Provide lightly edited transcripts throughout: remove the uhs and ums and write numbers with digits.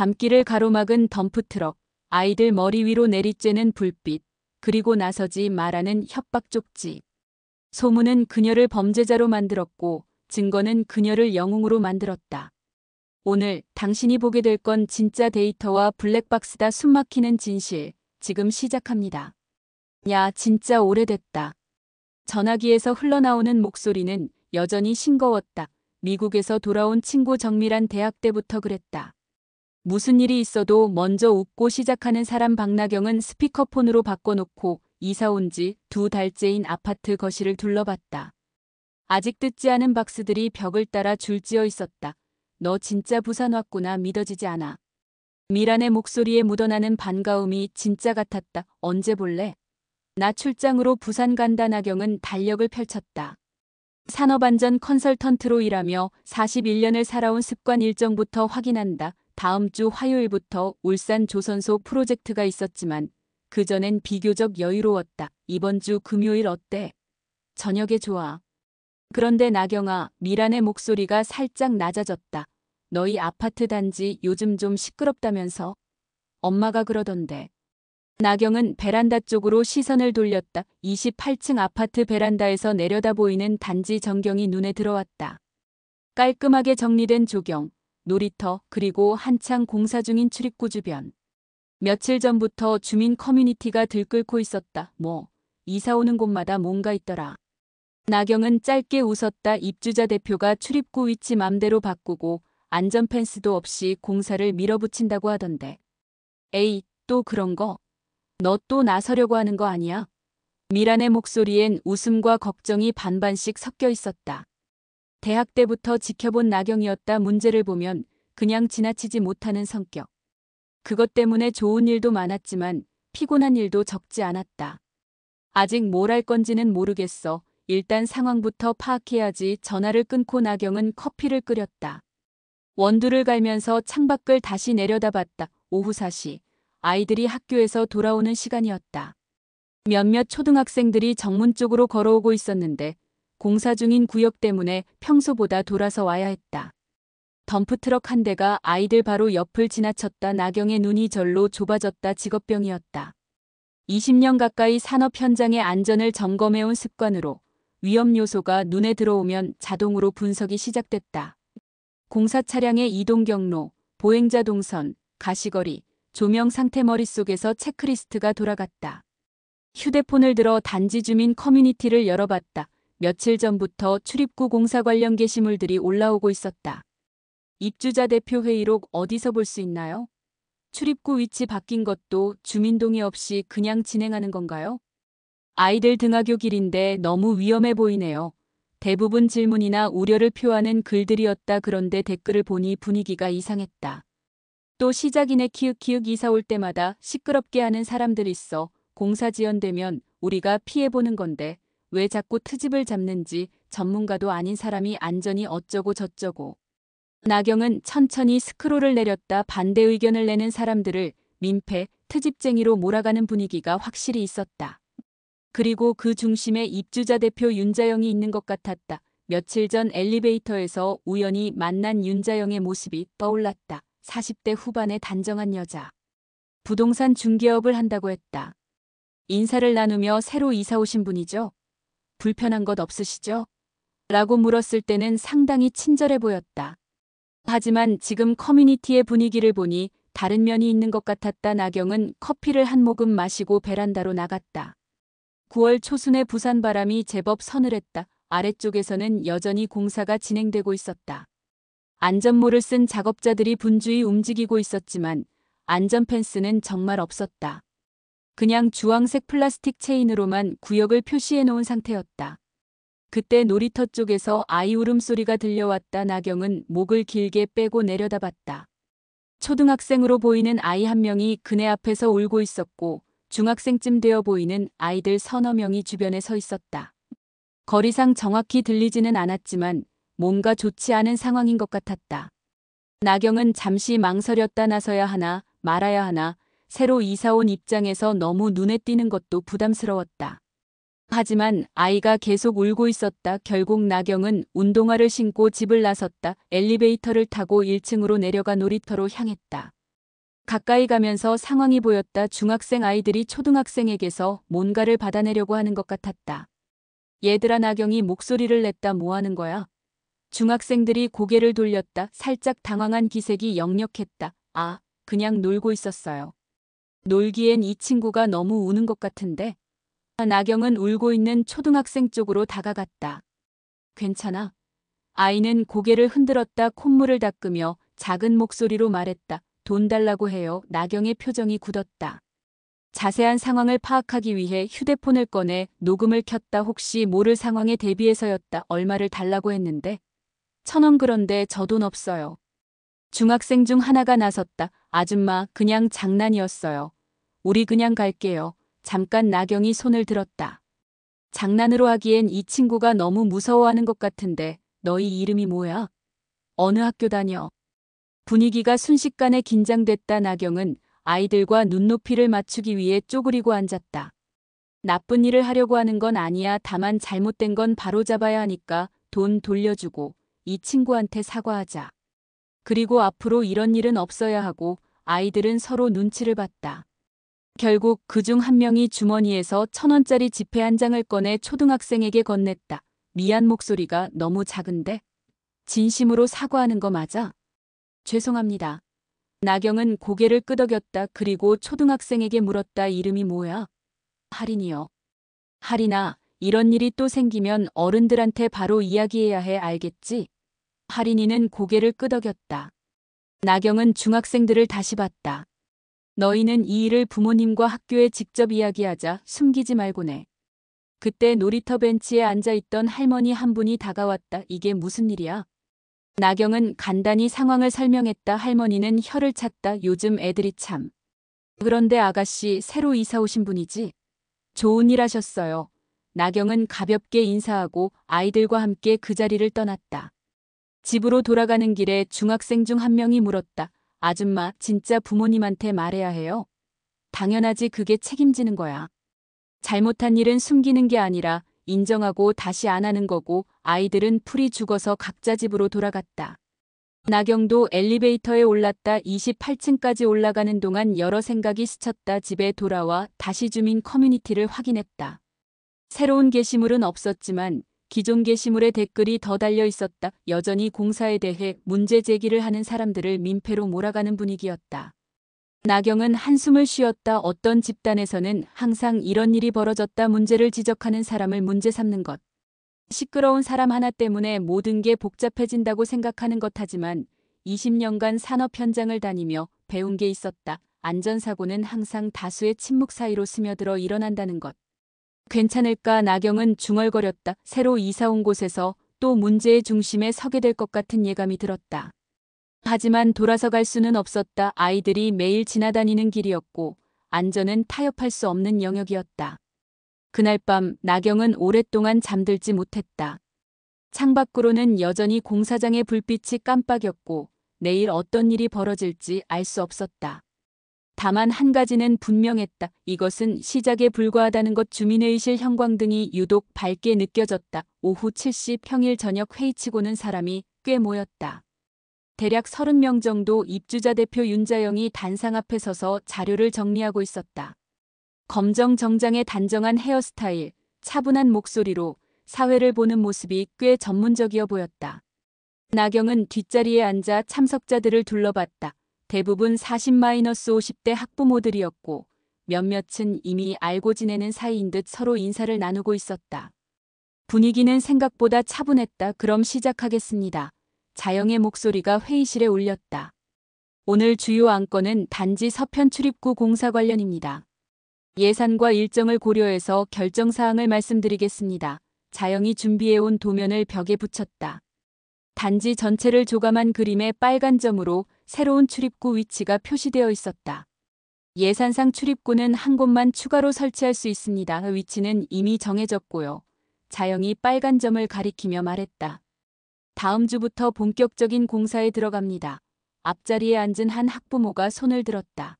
밤길을 가로막은 덤프트럭, 아이들 머리 위로 내리쬐는 불빛, 그리고 나서지 말하는 협박 쪽지. 소문은 그녀를 범죄자로 만들었고 증거는 그녀를 영웅으로 만들었다. 오늘 당신이 보게 될 건 진짜 데이터와 블랙박스다. 숨막히는 진실. 지금 시작합니다. 야, 진짜 오래됐다. 전화기에서 흘러나오는 목소리는 여전히 싱거웠다. 미국에서 돌아온 친구 정밀한 대학 때부터 그랬다. 무슨 일이 있어도 먼저 웃고 시작하는 사람. 박나경은 스피커폰으로 바꿔놓고 이사 온 지 2달째인 아파트 거실을 둘러봤다. 아직 뜯지 않은 박스들이 벽을 따라 줄지어 있었다. 너 진짜 부산 왔구나. 믿어지지 않아. 미란의 목소리에 묻어나는 반가움이 진짜 같았다. 언제 볼래? 나 출장으로 부산 간다. 나경은 달력을 펼쳤다. 산업안전 컨설턴트로 일하며 41년을 살아온 습관. 일정부터 확인한다. 다음 주 화요일부터 울산 조선소 프로젝트가 있었지만 그전엔 비교적 여유로웠다. 이번 주 금요일 어때? 저녁에 좋아. 그런데 나경아, 미란의 목소리가 살짝 낮아졌다. 너희 아파트 단지 요즘 좀 시끄럽다면서? 엄마가 그러던데. 나경은 베란다 쪽으로 시선을 돌렸다. 28층 아파트 베란다에서 내려다 보이는 단지 전경이 눈에 들어왔다. 깔끔하게 정리된 조경, 놀이터, 그리고 한창 공사 중인 출입구 주변. 며칠 전부터 주민 커뮤니티가 들끓고 있었다. 이사 오는 곳마다 뭔가 있더라. 나경은 짧게 웃었다. 입주자 대표가 출입구 위치 맘대로 바꾸고 안전 펜스도 없이 공사를 밀어붙인다고 하던데. 에이, 또 그런 거? 너 또 나서려고 하는 거 아니야? 미란의 목소리엔 웃음과 걱정이 반반씩 섞여 있었다. 대학 때부터 지켜본 나경이었다. 문제를 보면 그냥 지나치지 못하는 성격. 그것 때문에 좋은 일도 많았지만 피곤한 일도 적지 않았다. 아직 뭘 할 건지는 모르겠어. 일단 상황부터 파악해야지. 전화를 끊고 나경은 커피를 끓였다. 원두를 갈면서 창밖을 다시 내려다봤다. 오후 4시. 아이들이 학교에서 돌아오는 시간이었다. 몇몇 초등학생들이 정문 쪽으로 걸어오고 있었는데 공사 중인 구역 때문에 평소보다 돌아서 와야 했다. 덤프트럭 한 대가 아이들 바로 옆을 지나쳤다. 나경의 눈이 절로 좁아졌다. 직업병이었다. 20년 가까이 산업 현장의 안전을 점검해온 습관으로 위험 요소가 눈에 들어오면 자동으로 분석이 시작됐다. 공사 차량의 이동 경로, 보행자 동선, 가시거리, 조명 상태. 머릿속에서 체크리스트가 돌아갔다. 휴대폰을 들어 단지 주민 커뮤니티를 열어봤다. 며칠 전부터 출입구 공사 관련 게시물들이 올라오고 있었다. 입주자 대표 회의록 어디서 볼 수 있나요? 출입구 위치 바뀐 것도 주민 동의 없이 그냥 진행하는 건가요? 아이들 등하교 길인데 너무 위험해 보이네요. 대부분 질문이나 우려를 표하는 글들이었다. 그런데 댓글을 보니 분위기가 이상했다. 또 시작이네. 키읔키읔. 이사 올 때마다 시끄럽게 하는 사람들 있어. 공사 지연되면 우리가 피해보는 건데 왜 자꾸 트집을 잡는지. 전문가도 아닌 사람이 안전이 어쩌고 저쩌고. 나경은 천천히 스크롤을 내렸다. 반대 의견을 내는 사람들을 민폐, 트집쟁이로 몰아가는 분위기가 확실히 있었다. 그리고 그 중심에 입주자 대표 윤자영이 있는 것 같았다. 며칠 전 엘리베이터에서 우연히 만난 윤자영의 모습이 떠올랐다. 40대 후반의 단정한 여자. 부동산 중개업을 한다고 했다. 인사를 나누며 새로 이사 오신 분이죠? 불편한 것 없으시죠? 라고 물었을 때는 상당히 친절해 보였다. 하지만 지금 커뮤니티의 분위기를 보니 다른 면이 있는 것 같았다. 나경은 커피를 한 모금 마시고 베란다로 나갔다. 9월 초순의 부산 바람이 제법 서늘했다. 아래쪽에서는 여전히 공사가 진행되고 있었다. 안전모를 쓴 작업자들이 분주히 움직이고 있었지만 안전 펜스는 정말 없었다. 그냥 주황색 플라스틱 체인으로만 구역을 표시해 놓은 상태였다. 그때 놀이터 쪽에서 아이 울음소리가 들려왔다. 나경은 목을 길게 빼고 내려다봤다. 초등학생으로 보이는 아이 한 명이 그네 앞에서 울고 있었고 중학생쯤 되어 보이는 아이들 서너 명이 주변에 서 있었다. 거리상 정확히 들리지는 않았지만 뭔가 좋지 않은 상황인 것 같았다. 나경은 잠시 망설였다. 나서야 하나 말아야 하나. 새로 이사 온 입장에서 너무 눈에 띄는 것도 부담스러웠다. 하지만 아이가 계속 울고 있었다. 결국 나경은 운동화를 신고 집을 나섰다. 엘리베이터를 타고 1층으로 내려가 놀이터로 향했다. 가까이 가면서 상황이 보였다. 중학생 아이들이 초등학생에게서 뭔가를 받아내려고 하는 것 같았다. 얘들아, 나경이 목소리를 냈다. 뭐 하는 거야? 중학생들이 고개를 돌렸다. 살짝 당황한 기색이 역력했다. 아, 그냥 놀고 있었어요. 놀기엔 이 친구가 너무 우는 것 같은데. 나경은 울고 있는 초등학생 쪽으로 다가갔다. 괜찮아? 아이는 고개를 흔들었다. 콧물을 닦으며 작은 목소리로 말했다. 돈 달라고 해요. 나경의 표정이 굳었다. 자세한 상황을 파악하기 위해 휴대폰을 꺼내 녹음을 켰다. 혹시 모를 상황에 대비해서였다. 얼마를 달라고 했는데? 1,000원. 그런데 저 돈 없어요. 중학생 중 하나가 나섰다. 아줌마, 그냥 장난이었어요. 우리 그냥 갈게요. 잠깐. 나경이 손을 들었다. 장난으로 하기엔 이 친구가 너무 무서워하는 것 같은데. 너희 이름이 뭐야? 어느 학교 다녀? 분위기가 순식간에 긴장됐다. 나경은 아이들과 눈높이를 맞추기 위해 쪼그리고 앉았다. 나쁜 일을 하려고 하는 건 아니야. 다만 잘못된 건 바로잡아야 하니까 돈 돌려주고 이 친구한테 사과하자. 그리고 앞으로 이런 일은 없어야 하고. 아이들은 서로 눈치를 봤다. 결국 그중 한 명이 주머니에서 1,000원짜리 지폐 한 장을 꺼내 초등학생에게 건넸다. 미안. 목소리가 너무 작은데? 진심으로 사과하는 거 맞아? 죄송합니다. 나경은 고개를 끄덕였다. 그리고 초등학생에게 물었다. 이름이 뭐야? 할인이요. 할인아, 이런 일이 또 생기면 어른들한테 바로 이야기해야 해. 알겠지? 할인이는 고개를 끄덕였다. 나경은 중학생들을 다시 봤다. 너희는 이 일을 부모님과 학교에 직접 이야기하자. 숨기지 말고네. 그때 놀이터 벤치에 앉아있던 할머니 한 분이 다가왔다. 이게 무슨 일이야? 나경은 간단히 상황을 설명했다. 할머니는 혀를 찼다. 요즘 애들이 참. 그런데 아가씨, 새로 이사 오신 분이지? 좋은 일 하셨어요. 나경은 가볍게 인사하고 아이들과 함께 그 자리를 떠났다. 집으로 돌아가는 길에 중학생 중 한 명이 물었다. 아줌마, 진짜 부모님한테 말해야 해요? 당연하지. 그게 책임지는 거야. 잘못한 일은 숨기는 게 아니라 인정하고 다시 안 하는 거고. 아이들은 풀이 죽어서 각자 집으로 돌아갔다. 나경도 엘리베이터에 올랐다. 28층까지 올라가는 동안 여러 생각이 스쳤다. 집에 돌아와 다시 주민 커뮤니티를 확인했다. 새로운 게시물은 없었지만 기존 게시물에 댓글이 더 달려 있었다. 여전히 공사에 대해 문제 제기를 하는 사람들을 민폐로 몰아가는 분위기였다. 나경은 한숨을 쉬었다. 어떤 집단에서는 항상 이런 일이 벌어졌다. 문제를 지적하는 사람을 문제 삼는 것. 시끄러운 사람 하나 때문에 모든 게 복잡해진다고 생각하는 것. 하지만 20년간 산업 현장을 다니며 배운 게 있었다. 안전사고는 항상 다수의 침묵 사이로 스며들어 일어난다는 것. 괜찮을까? 나경은 중얼거렸다. 새로 이사 온 곳에서 또 문제의 중심에 서게 될 것 같은 예감이 들었다. 하지만 돌아서 갈 수는 없었다. 아이들이 매일 지나다니는 길이었고 안전은 타협할 수 없는 영역이었다. 그날 밤 나경은 오랫동안 잠들지 못했다. 창밖으로는 여전히 공사장의 불빛이 깜빡였고 내일 어떤 일이 벌어질지 알 수 없었다. 다만 한 가지는 분명했다. 이것은 시작에 불과하다는 것. 주민회의실 형광등이 유독 밝게 느껴졌다. 오후 7시 평일 저녁 회의치고는 사람이 꽤 모였다. 대략 30명 정도. 입주자 대표 윤자영이 단상 앞에 서서 자료를 정리하고 있었다. 검정 정장에 단정한 헤어스타일, 차분한 목소리로 사회를 보는 모습이 꽤 전문적이어 보였다. 나경은 뒷자리에 앉아 참석자들을 둘러봤다. 대부분 40-50대 학부모들이었고 몇몇은 이미 알고 지내는 사이인 듯 서로 인사를 나누고 있었다. 분위기는 생각보다 차분했다. 그럼 시작하겠습니다. 자영의 목소리가 회의실에 울렸다. 오늘 주요 안건은 단지 서편 출입구 공사 관련입니다. 예산과 일정을 고려해서 결정사항을 말씀드리겠습니다. 자영이 준비해온 도면을 벽에 붙였다. 단지 전체를 조감한 그림의 빨간 점으로 새로운 출입구 위치가 표시되어 있었다. 예산상 출입구는 한 곳만 추가로 설치할 수 있습니다. 위치는 이미 정해졌고요. 자영이 빨간 점을 가리키며 말했다. 다음 주부터 본격적인 공사에 들어갑니다. 앞자리에 앉은 한 학부모가 손을 들었다.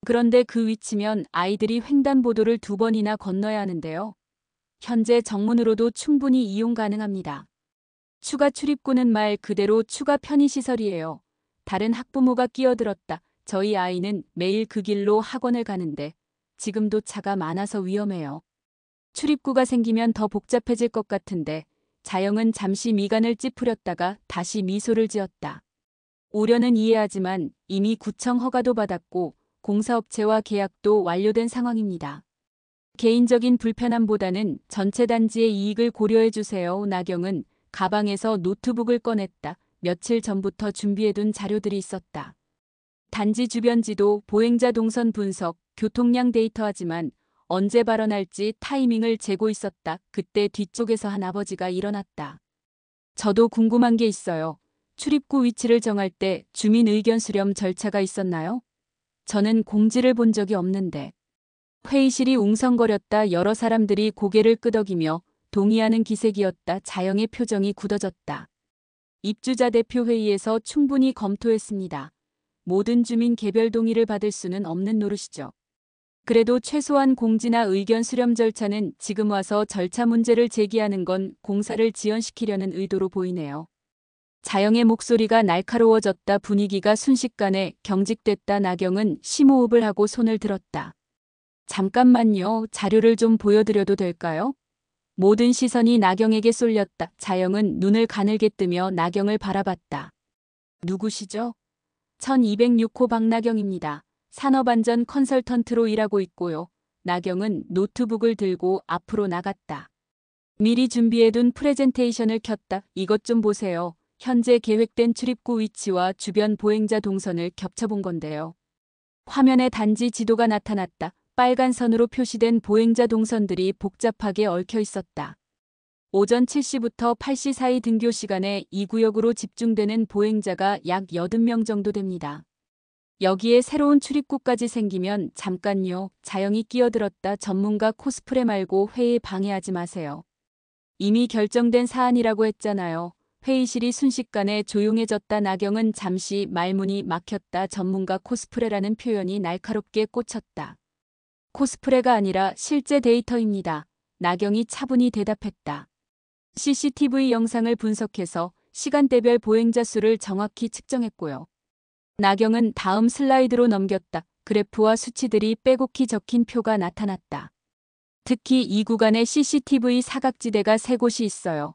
그런데 그 위치면 아이들이 횡단보도를 2번이나 건너야 하는데요. 현재 정문으로도 충분히 이용 가능합니다. 추가 출입구는 말 그대로 추가 편의시설이에요. 다른 학부모가 끼어들었다. 저희 아이는 매일 그 길로 학원을 가는데 지금도 차가 많아서 위험해요. 출입구가 생기면 더 복잡해질 것 같은데 자영은 잠시 미간을 찌푸렸다가 다시 미소를 지었다. 우려는 이해하지만 이미 구청 허가도 받았고 공사업체와 계약도 완료된 상황입니다. 개인적인 불편함보다는 전체 단지의 이익을 고려해 주세요. 나경은 가방에서 노트북을 꺼냈다. 며칠 전부터 준비해둔 자료들이 있었다. 단지 주변 지도, 보행자 동선 분석, 교통량 데이터하지만 언제 발언할지 타이밍을 재고 있었다. 그때 뒤쪽에서 한 아버지가 일어났다. 저도 궁금한 게 있어요. 출입구 위치를 정할 때 주민 의견 수렴 절차가 있었나요? 저는 공지를 본 적이 없는데. 회의실이 웅성거렸다. 여러 사람들이 고개를 끄덕이며 동의하는 기색이었다. 자영의 표정이 굳어졌다. 입주자 대표 회의에서 충분히 검토했습니다. 모든 주민 개별 동의를 받을 수는 없는 노릇이죠. 그래도 최소한 공지나 의견 수렴 절차는 지금 와서 절차 문제를 제기하는 건 공사를 지연시키려는 의도로 보이네요. 자영의 목소리가 날카로워졌다. 분위기가 순식간에 경직됐다. 나경은 심호흡을 하고 손을 들었다. 잠깐만요. 자료를 좀 보여드려도 될까요? 모든 시선이 나경에게 쏠렸다. 자영은 눈을 가늘게 뜨며 나경을 바라봤다. 누구시죠? 1206호 박나경입니다. 산업안전 컨설턴트로 일하고 있고요. 나경은 노트북을 들고 앞으로 나갔다. 미리 준비해둔 프레젠테이션을 켰다. 이것 좀 보세요. 현재 계획된 출입구 위치와 주변 보행자 동선을 겹쳐본 건데요. 화면에 단지 지도가 나타났다. 빨간 선으로 표시된 보행자 동선들이 복잡하게 얽혀 있었다. 오전 7시부터 8시 사이 등교 시간에 이 구역으로 집중되는 보행자가 약 80명 정도 됩니다. 여기에 새로운 출입구까지 생기면 잠깐요. 자영이 끼어들었다. 전문가 코스프레 말고 회의 방해하지 마세요. 이미 결정된 사안이라고 했잖아요. 회의실이 순식간에 조용해졌다. 나경은 잠시 말문이 막혔다. 전문가 코스프레라는 표현이 날카롭게 꽂혔다. 코스프레가 아니라 실제 데이터입니다. 나경이 차분히 대답했다. CCTV 영상을 분석해서 시간대별 보행자 수를 정확히 측정했고요. 나경은 다음 슬라이드로 넘겼다. 그래프와 수치들이 빼곡히 적힌 표가 나타났다. 특히 이 구간에 CCTV 사각지대가 3곳이 있어요.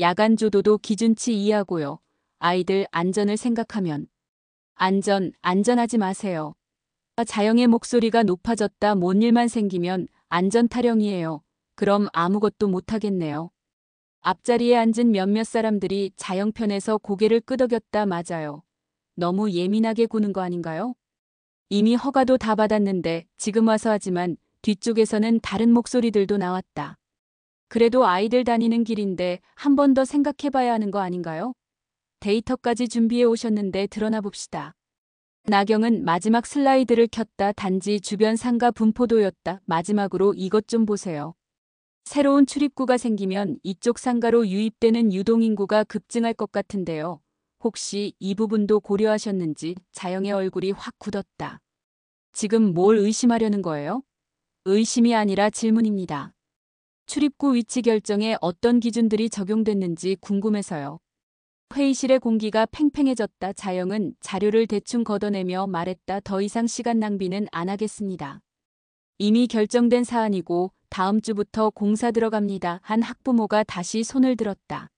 야간 조도도 기준치 이하고요. 아이들 안전을 생각하면 안전하지 마세요. 자영의 목소리가 높아졌다. 뭔 일만 생기면 안전 타령이에요. 그럼 아무것도 못하겠네요. 앞자리에 앉은 몇몇 사람들이 자영 편에서 고개를 끄덕였다. 맞아요. 너무 예민하게 구는 거 아닌가요? 이미 허가도 다 받았는데 지금 와서 하지만 뒤쪽에서는 다른 목소리들도 나왔다. 그래도 아이들 다니는 길인데 한 번 더 생각해봐야 하는 거 아닌가요? 데이터까지 준비해 오셨는데 드러나 봅시다. 나경은 마지막 슬라이드를 켰다. 단지 주변 상가 분포도였다. 마지막으로 이것 좀 보세요. 새로운 출입구가 생기면 이쪽 상가로 유입되는 유동인구가 급증할 것 같은데요. 혹시 이 부분도 고려하셨는지. 자영의 얼굴이 확 굳었다. 지금 뭘 의심하려는 거예요? 의심이 아니라 질문입니다. 출입구 위치 결정에 어떤 기준들이 적용됐는지 궁금해서요. 회의실의 공기가 팽팽해졌다. 자영은 자료를 대충 걷어내며 말했다. 더 이상 시간 낭비는 안 하겠습니다. 이미 결정된 사안이고 다음 주부터 공사 들어갑니다. 한 학부모가 다시 손을 들었다.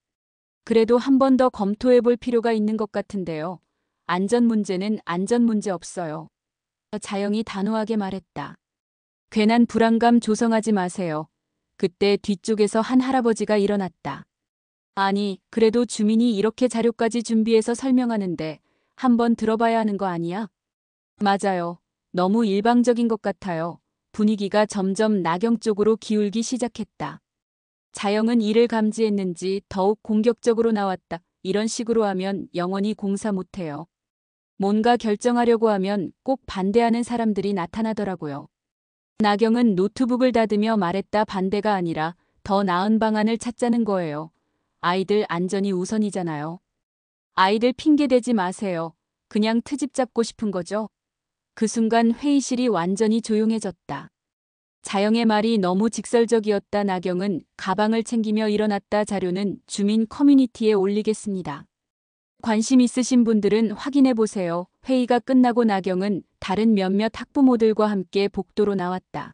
그래도 한 번 더 검토해 볼 필요가 있는 것 같은데요. 안전 문제는 안전 문제 없어요. 자영이 단호하게 말했다. 괜한 불안감 조성하지 마세요. 그때 뒤쪽에서 한 할아버지가 일어났다. 아니, 그래도 주민이 이렇게 자료까지 준비해서 설명하는데 한번 들어봐야 하는 거 아니야? 맞아요. 너무 일방적인 것 같아요. 분위기가 점점 나경 쪽으로 기울기 시작했다. 자영은 이를 감지했는지 더욱 공격적으로 나왔다. 이런 식으로 하면 영원히 공사 못해요. 뭔가 결정하려고 하면 꼭 반대하는 사람들이 나타나더라고요. 나경은 노트북을 닫으며 말했다. 반대가 아니라 더 나은 방안을 찾자는 거예요. 아이들 안전이 우선이잖아요. 아이들 핑계 대지 마세요. 그냥 트집 잡고 싶은 거죠? 그 순간 회의실이 완전히 조용해졌다. 자영의 말이 너무 직설적이었다. 나경은 가방을 챙기며 일어났다. 자료는 주민 커뮤니티에 올리겠습니다. 관심 있으신 분들은 확인해 보세요. 회의가 끝나고 나경은 다른 몇몇 학부모들과 함께 복도로 나왔다.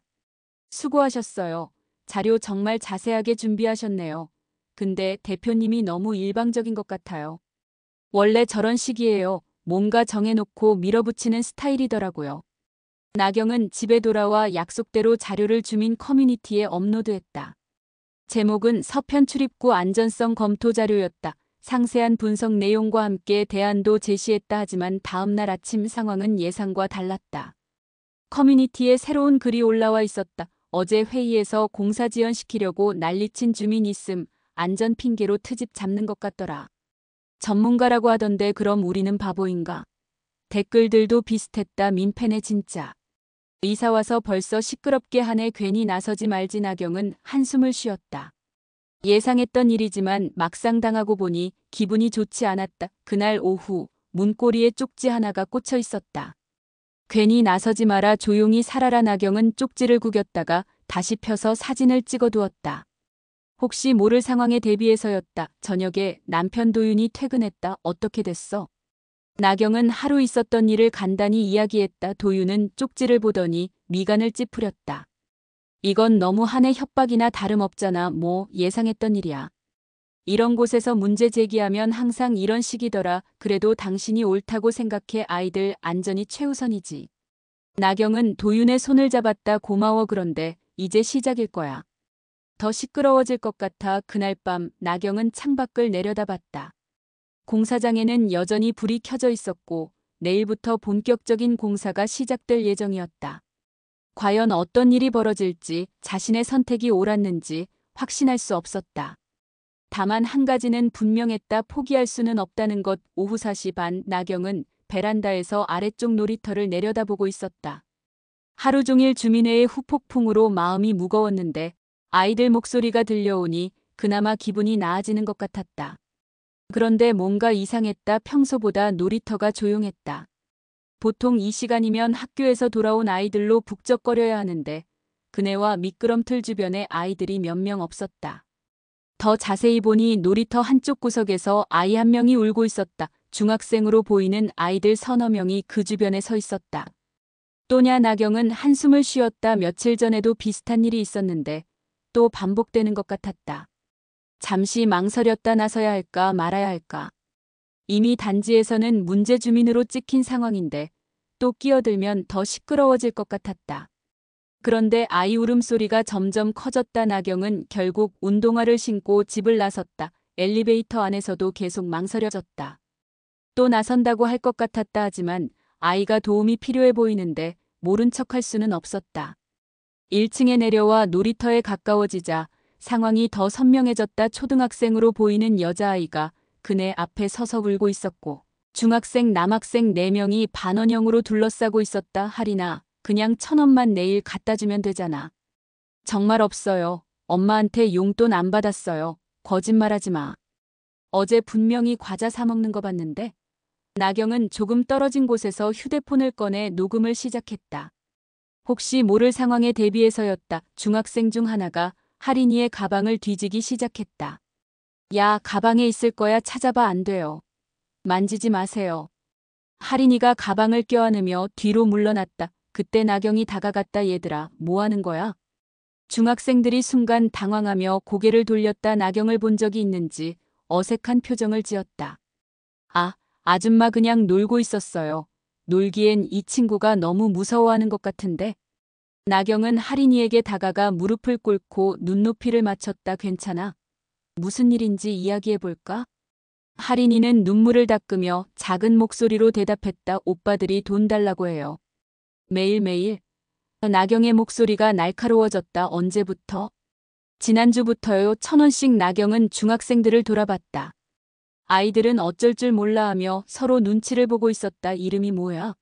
수고하셨어요. 자료 정말 자세하게 준비하셨네요. 근데 대표님이 너무 일방적인 것 같아요. 원래 저런 식이에요. 뭔가 정해놓고 밀어붙이는 스타일이더라고요. 나경은 집에 돌아와 약속대로 자료를 주민 커뮤니티에 업로드했다. 제목은 서편 출입구 안전성 검토 자료였다. 상세한 분석 내용과 함께 대안도 제시했다. 하지만 다음날 아침 상황은 예상과 달랐다. 커뮤니티에 새로운 글이 올라와 있었다. 어제 회의에서 공사 지연시키려고 난리친 주민 있음. 안전 핑계로 트집 잡는 것 같더라. 전문가라고 하던데 그럼 우리는 바보인가? 댓글들도 비슷했다. 민폐네 진짜. 이사 와서 벌써 시끄럽게 하네. 괜히 나서지 말지. 나경은 한숨을 쉬었다. 예상했던 일이지만 막상 당하고 보니 기분이 좋지 않았다. 그날 오후 문고리에 쪽지 하나가 꽂혀 있었다. 괜히 나서지 마라. 조용히 살아라. 나경은 쪽지를 구겼다가 다시 펴서 사진을 찍어두었다. 혹시 모를 상황에 대비해서였다. 저녁에 남편 도윤이 퇴근했다. 어떻게 됐어? 나경은 하루 있었던 일을 간단히 이야기했다. 도윤은 쪽지를 보더니 미간을 찌푸렸다. 이건 너무하네. 협박이나 다름없잖아. 뭐 예상했던 일이야. 이런 곳에서 문제 제기하면 항상 이런 식이더라. 그래도 당신이 옳다고 생각해. 아이들 안전이 최우선이지. 나경은 도윤의 손을 잡았다. 고마워. 그런데 이제 시작일 거야. 더 시끄러워질 것 같아. 그날 밤 나경은 창밖을 내려다봤다. 공사장에는 여전히 불이 켜져 있었고 내일부터 본격적인 공사가 시작될 예정이었다. 과연 어떤 일이 벌어질지, 자신의 선택이 옳았는지 확신할 수 없었다. 다만 한 가지는 분명했다. 포기할 수는 없다는 것. 오후 4시 반 나경은 베란다에서 아래쪽 놀이터를 내려다보고 있었다. 하루 종일 주민회의 후폭풍으로 마음이 무거웠는데 아이들 목소리가 들려오니 그나마 기분이 나아지는 것 같았다. 그런데 뭔가 이상했다. 평소보다 놀이터가 조용했다. 보통 이 시간이면 학교에서 돌아온 아이들로 북적거려야 하는데 그네와 미끄럼틀 주변에 아이들이 몇 명 없었다. 더 자세히 보니 놀이터 한쪽 구석에서 아이 한 명이 울고 있었다. 중학생으로 보이는 아이들 서너 명이 그 주변에 서 있었다. 또냐. 나경은 한숨을 쉬었다. 며칠 전에도 비슷한 일이 있었는데 또 반복되는 것 같았다. 잠시 망설였다. 나서야 할까 말아야 할까. 이미 단지에서는 문제 주민으로 찍힌 상황인데 또 끼어들면 더 시끄러워질 것 같았다. 그런데 아이 울음소리가 점점 커졌다. 나경은 결국 운동화를 신고 집을 나섰다. 엘리베이터 안에서도 계속 망설여졌다. 또 나선다고 할 것 같았다. 하지만 아이가 도움이 필요해 보이는데 모른 척할 수는 없었다. 1층에 내려와 놀이터에 가까워지자 상황이 더 선명해졌다. 초등학생으로 보이는 여자아이가 그네 앞에 서서 울고 있었고 중학생, 남학생 4명이 반원형으로 둘러싸고 있었다. 하리나, 그냥 1,000원만 내일 갖다 주면 되잖아. 정말 없어요. 엄마한테 용돈 안 받았어요. 거짓말하지 마. 어제 분명히 과자 사 먹는 거 봤는데. 나경은 조금 떨어진 곳에서 휴대폰을 꺼내 녹음을 시작했다. 혹시 모를 상황에 대비해서였다. 중학생 중 하나가 하린이의 가방을 뒤지기 시작했다. 야, 가방에 있을 거야. 찾아봐. 안 돼요. 만지지 마세요. 하린이가 가방을 껴안으며 뒤로 물러났다. 그때 나경이 다가갔다. 얘들아, 뭐 하는 거야? 중학생들이 순간 당황하며 고개를 돌렸다. 나경을 본 적이 있는지 어색한 표정을 지었다. 아, 아줌마 그냥 놀고 있었어요. 놀기엔 이 친구가 너무 무서워하는 것 같은데. 나경은 하린이에게 다가가 무릎을 꿇고 눈높이를 맞췄다. 괜찮아? 무슨 일인지 이야기해볼까? 하린이는 눈물을 닦으며 작은 목소리로 대답했다. 오빠들이 돈 달라고 해요. 매일매일? 나경의 목소리가 날카로워졌다. 언제부터? 지난주부터요. 1,000원씩. 나경은 중학생들을 돌아봤다. 아이들은 어쩔 줄 몰라 하며 서로 눈치를 보고 있었다. 이름이 뭐야?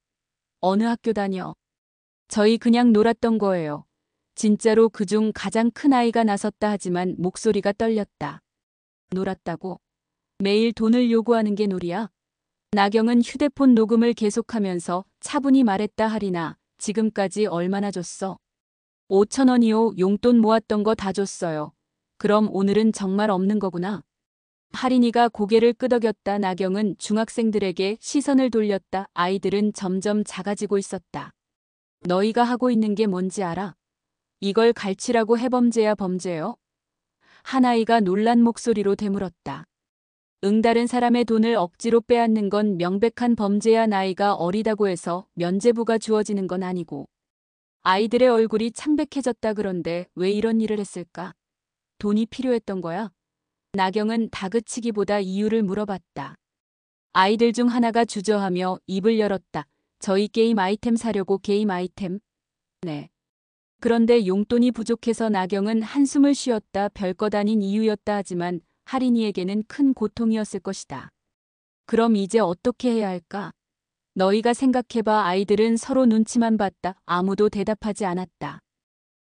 어느 학교 다녀? 저희 그냥 놀았던 거예요. 진짜로 그중 가장 큰 아이가 나섰다. 하지만 목소리가 떨렸다. 놀았다고? 매일 돈을 요구하는 게 놀이야? 나경은 휴대폰 녹음을 계속하면서 차분히 말했다. 하리나, 지금까지 얼마나 줬어? 5,000원이요. 용돈 모았던 거 다 줬어요. 그럼 오늘은 정말 없는 거구나. 할인이가 고개를 끄덕였다. 나경은 중학생들에게 시선을 돌렸다. 아이들은 점점 작아지고 있었다. 너희가 하고 있는 게 뭔지 알아? 이걸 갈치라고 해. 범죄야 범죄요? 한 아이가 놀란 목소리로 되물었다. 응, 다른 사람의 돈을 억지로 빼앗는 건 명백한 범죄야. 나이가 어리다고 해서 면죄부가 주어지는 건 아니고. 아이들의 얼굴이 창백해졌다. 그런데 왜 이런 일을 했을까? 돈이 필요했던 거야? 나경은 다그치기보다 이유를 물어봤다. 아이들 중 하나가 주저하며 입을 열었다. 저희 게임 아이템 사려고. 게임 아이템? 네. 그런데 용돈이 부족해서. 나경은 한숨을 쉬었다. 별것 아닌 이유였다. 하지만 할인이에게는 큰 고통이었을 것이다. 그럼 이제 어떻게 해야 할까? 너희가 생각해봐. 아이들은 서로 눈치만 봤다. 아무도 대답하지 않았다.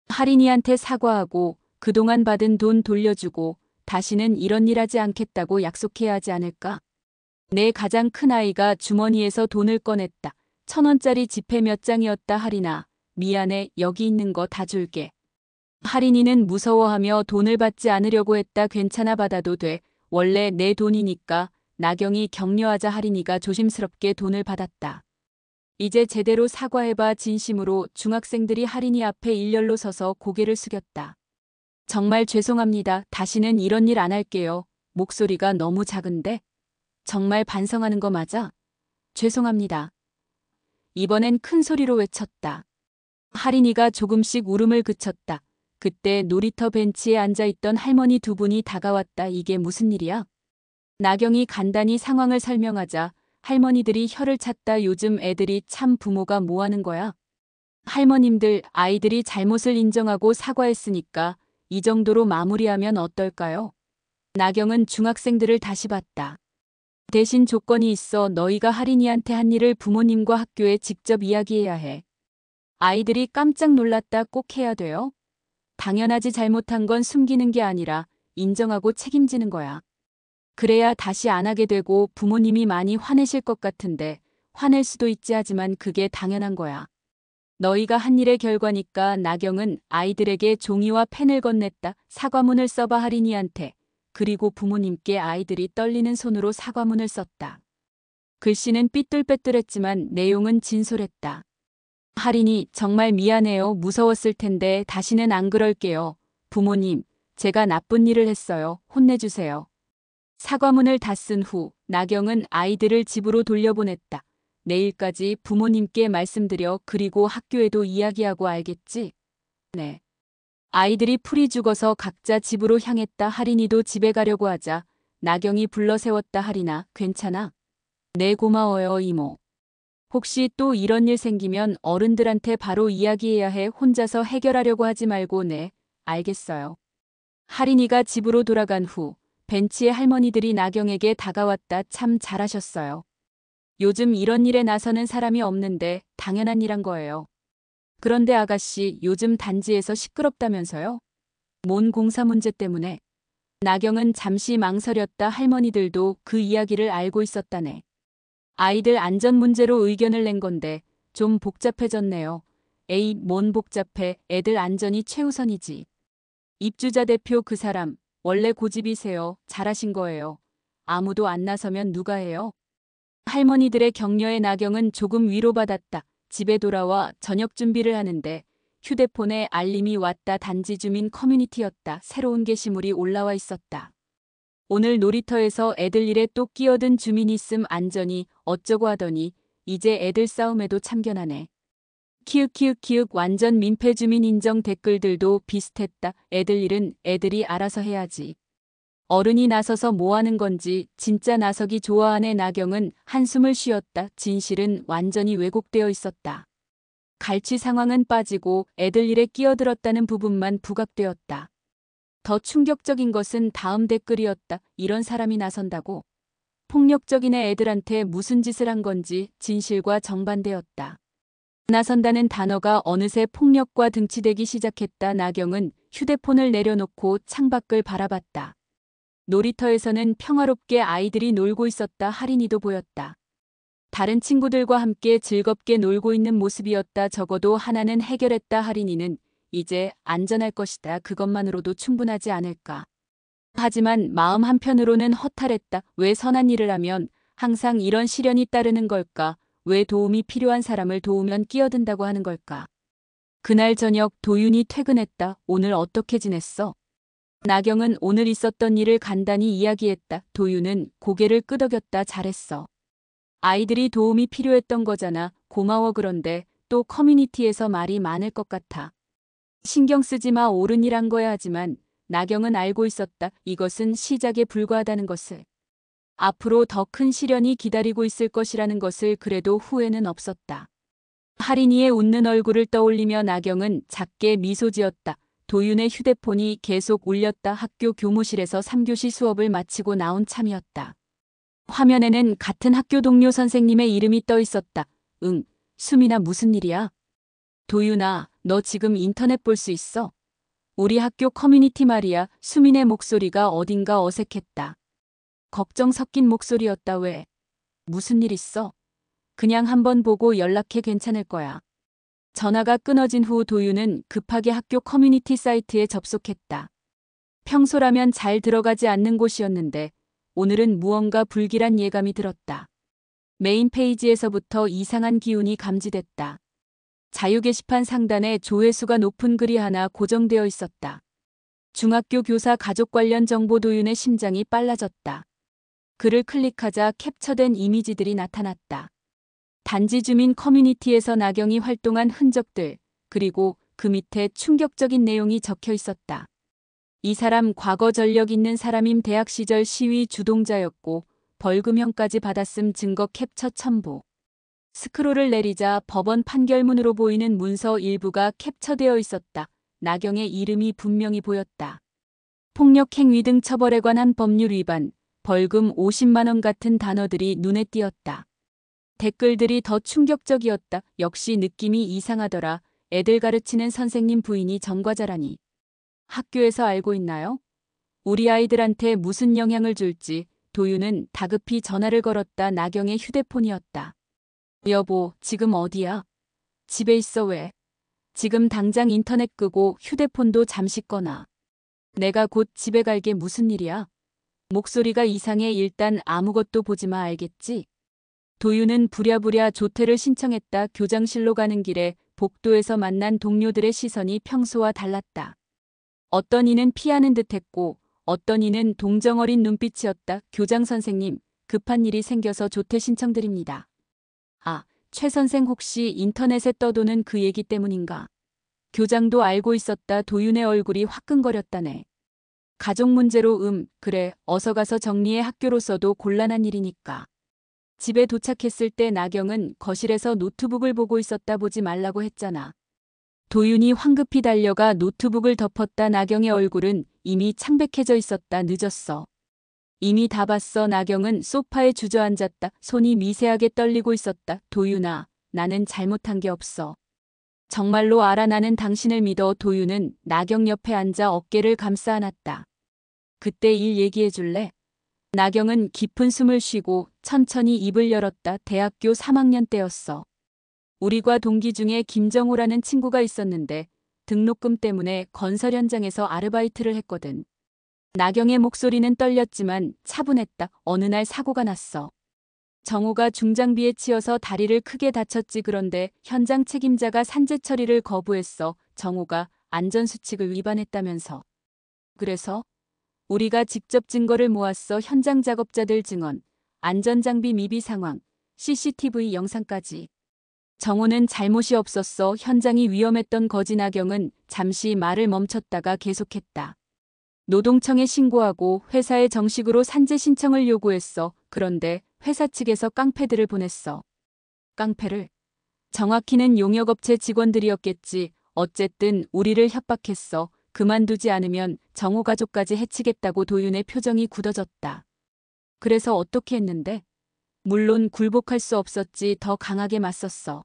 할인이한테 사과하고 그동안 받은 돈 돌려주고 다시는 이런 일 하지 않겠다고 약속해야 하지 않을까? 내 가장 큰 아이가 주머니에서 돈을 꺼냈다. 1,000원짜리 지폐 몇 장이었다. 할인아, 미안해. 여기 있는 거 다 줄게. 할인이는 무서워하며 돈을 받지 않으려고 했다. 괜찮아, 받아도 돼. 원래 내 돈이니까. 나경이 격려하자 할인이가 조심스럽게 돈을 받았다. 이제 제대로 사과해봐. 진심으로. 중학생들이 할인이 앞에 일렬로 서서 고개를 숙였다. 정말 죄송합니다. 다시는 이런 일 안 할게요. 목소리가 너무 작은데? 정말 반성하는 거 맞아? 죄송합니다. 이번엔 큰 소리로 외쳤다. 할인이가 조금씩 울음을 그쳤다. 그때 놀이터 벤치에 앉아있던 할머니 두 분이 다가왔다. 이게 무슨 일이야? 나경이 간단히 상황을 설명하자 할머니들이 혀를 찼다. 요즘 애들이 참 부모가 뭐 하는 거야? 할머님들, 아이들이 잘못을 인정하고 사과했으니까 이 정도로 마무리하면 어떨까요? 나경은 중학생들을 다시 봤다. 대신 조건이 있어. 너희가 할인이한테 한 일을 부모님과 학교에 직접 이야기해야 해. 아이들이 깜짝 놀랐다. 꼭 해야 돼요? 당연하지. 잘못한 건 숨기는 게 아니라 인정하고 책임지는 거야. 그래야 다시 안 하게 되고. 부모님이 많이 화내실 것 같은데. 화낼 수도 있지. 하지만 그게 당연한 거야. 너희가 한 일의 결과니까. 나경은 아이들에게 종이와 펜을 건넸다. 사과문을 써봐. 할인이한테. 그리고 부모님께. 아이들이 떨리는 손으로 사과문을 썼다. 글씨는 삐뚤빼뚤했지만 내용은 진솔했다. 할인이, 정말 미안해요. 무서웠을 텐데 다시는 안 그럴게요. 부모님, 제가 나쁜 일을 했어요. 혼내주세요. 사과문을 다 쓴 후 나경은 아이들을 집으로 돌려보냈다. 내일까지 부모님께 말씀드려. 그리고 학교에도 이야기하고. 알겠지? 네. 아이들이 풀이 죽어서 각자 집으로 향했다. 할인이도 집에 가려고 하자 나경이 불러 세웠다. 할인아, 괜찮아? 네, 고마워요, 이모. 혹시 또 이런 일 생기면 어른들한테 바로 이야기해야 해. 혼자서 해결하려고 하지 말고. 네, 알겠어요. 할인이가 집으로 돌아간 후 벤치에 할머니들이 나경에게 다가왔다. 참 잘하셨어요. 요즘 이런 일에 나서는 사람이 없는데 당연한 일한 거예요. 그런데 아가씨, 요즘 단지에서 시끄럽다면서요? 뭔 공사 문제 때문에? 나경은 잠시 망설였다. 할머니들도 그 이야기를 알고 있었다네. 아이들 안전 문제로 의견을 낸 건데 좀 복잡해졌네요. 에이, 뭔 복잡해. 애들 안전이 최우선이지. 입주자 대표 그 사람, 원래 고집이세요. 잘하신 거예요. 아무도 안 나서면 누가 해요? 할머니들의 격려에 나경은 조금 위로받았다. 집에 돌아와 저녁 준비를 하는데 휴대폰에 알림이 왔다. 단지 주민 커뮤니티였다. 새로운 게시물이 올라와 있었다. 오늘 놀이터에서 애들 일에 또 끼어든 주민이 있음. 안전이 어쩌고 하더니 이제 애들 싸움에도 참견하네. 키읔키읔키읔. 완전 민폐. 주민 인정. 댓글들도 비슷했다. 애들 일은 애들이 알아서 해야지. 어른이 나서서 뭐 하는 건지 진짜 나서기 좋아하네. 나경은 한숨을 쉬었다. 진실은 완전히 왜곡되어 있었다. 갈취 상황은 빠지고 애들 일에 끼어들었다는 부분만 부각되었다. 더 충격적인 것은 다음 댓글이었다. 이런 사람이 나선다고? 폭력적인 애들한테 무슨 짓을 한 건지. 진실과 정반대였다. 나선다는 단어가 어느새 폭력과 등치되기 시작했다. 나경은 휴대폰을 내려놓고 창밖을 바라봤다. 놀이터에서는 평화롭게 아이들이 놀고 있었다. 할인이도 보였다. 다른 친구들과 함께 즐겁게 놀고 있는 모습이었다. 적어도 하나는 해결했다. 할인이는 이제 안전할 것이다. 그것만으로도 충분하지 않을까. 하지만 마음 한편으로는 허탈했다. 왜 선한 일을 하면 항상 이런 시련이 따르는 걸까? 왜 도움이 필요한 사람을 도우면 끼어든다고 하는 걸까? 그날 저녁 도윤이 퇴근했다. 오늘 어떻게 지냈어? 나경은 오늘 있었던 일을 간단히 이야기했다. 도윤은 고개를 끄덕였다. 잘했어. 아이들이 도움이 필요했던 거잖아. 고마워. 그런데 또 커뮤니티에서 말이 많을 것 같아. 신경 쓰지 마. 옳은 일 한 거야. 하지만 나경은 알고 있었다. 이것은 시작에 불과하다는 것을. 앞으로 더 큰 시련이 기다리고 있을 것이라는 것을. 그래도 후회는 없었다. 할인이의 웃는 얼굴을 떠올리며 나경은 작게 미소 지었다. 도윤의 휴대폰이 계속 울렸다. 학교 교무실에서 3교시 수업을 마치고 나온 참이었다. 화면에는 같은 학교 동료 선생님의 이름이 떠 있었다. 응, 수민아 무슨 일이야? 도윤아, 너 지금 인터넷 볼 수 있어? 우리 학교 커뮤니티 말이야. 수민의 목소리가 어딘가 어색했다. 걱정 섞인 목소리였다. 왜? 무슨 일 있어? 그냥 한번 보고 연락해. 괜찮을 거야. 전화가 끊어진 후 도윤은 급하게 학교 커뮤니티 사이트에 접속했다. 평소라면 잘 들어가지 않는 곳이었는데 오늘은 무언가 불길한 예감이 들었다. 메인 페이지에서부터 이상한 기운이 감지됐다. 자유 게시판 상단에 조회수가 높은 글이 하나 고정되어 있었다. 중학교 교사 가족 관련 정보. 도윤의 심장이 빨라졌다. 글을 클릭하자 캡처된 이미지들이 나타났다. 단지 주민 커뮤니티에서 나경이 활동한 흔적들, 그리고 그 밑에 충격적인 내용이 적혀 있었다. 이 사람 과거 전력 있는 사람임. 대학 시절 시위 주동자였고 벌금형까지 받았음. 증거 캡처 첨부. 스크롤을 내리자 법원 판결문으로 보이는 문서 일부가 캡처되어 있었다. 나경의 이름이 분명히 보였다. 폭력 행위 등 처벌에 관한 법률 위반, 벌금 50만 원 같은 단어들이 눈에 띄었다. 댓글들이 더 충격적이었다. 역시 느낌이 이상하더라. 애들 가르치는 선생님 부인이 전과자라니. 학교에서 알고 있나요? 우리 아이들한테 무슨 영향을 줄지. 도윤은 다급히 전화를 걸었다. 나경의 휴대폰이었다. 여보, 지금 어디야? 집에 있어. 왜? 지금 당장 인터넷 끄고 휴대폰도 잠시 꺼놔. 내가 곧 집에 갈게. 무슨 일이야? 목소리가 이상해. 일단 아무것도 보지 마. 알겠지? 도윤은 부랴부랴 조퇴를 신청했다. 교장실로 가는 길에 복도에서 만난 동료들의 시선이 평소와 달랐다. 어떤 이는 피하는 듯했고 어떤 이는 동정어린 눈빛이었다. 교장 선생님, 급한 일이 생겨서 조퇴 신청드립니다. 아, 최 선생 혹시 인터넷에 떠도는 그 얘기 때문인가? 교장도 알고 있었다. 도윤의 얼굴이 화끈거렸다네. 가족 문제로. 그래, 어서 가서 정리해. 학교로서도 곤란한 일이니까. 집에 도착했을 때 나경은 거실에서 노트북을 보고 있었다. 보지 말라고 했잖아. 도윤이 황급히 달려가 노트북을 덮었다. 나경의 얼굴은 이미 창백해져 있었다. 늦었어. 이미 다 봤어. 나경은 소파에 주저앉았다. 손이 미세하게 떨리고 있었다. 도윤아, 나는 잘못한 게 없어. 정말로 알아. 나는 당신을 믿어. 도윤은 나경 옆에 앉아 어깨를 감싸 안았다. 그때 일 얘기해 줄래? 나경은 깊은 숨을 쉬고 천천히 입을 열었다. 대학교 3학년 때였어. 우리과 동기 중에 김정호라는 친구가 있었는데 등록금 때문에 건설 현장에서 아르바이트를 했거든. 나경의 목소리는 떨렸지만 차분했다. 어느 날 사고가 났어. 정호가 중장비에 치여서 다리를 크게 다쳤지. 그런데 현장 책임자가 산재 처리를 거부했어. 정호가 안전수칙을 위반했다면서. 그래서 우리가 직접 증거를 모았어. 현장 작업자들 증언, 안전장비 미비 상황, CCTV 영상까지. 정호는 잘못이 없었어. 현장이 위험했던 거지. 나경은 잠시 말을 멈췄다가 계속했다. 노동청에 신고하고 회사에 정식으로 산재 신청을 요구했어. 그런데 회사 측에서 깡패들을 보냈어. 깡패를? 정확히는 용역업체 직원들이었겠지. 어쨌든 우리를 협박했어. 그만두지 않으면 정호 가족까지 해치겠다고. 도윤의 표정이 굳어졌다. 그래서 어떻게 했는데? 물론 굴복할 수 없었지. 더 강하게 맞섰어.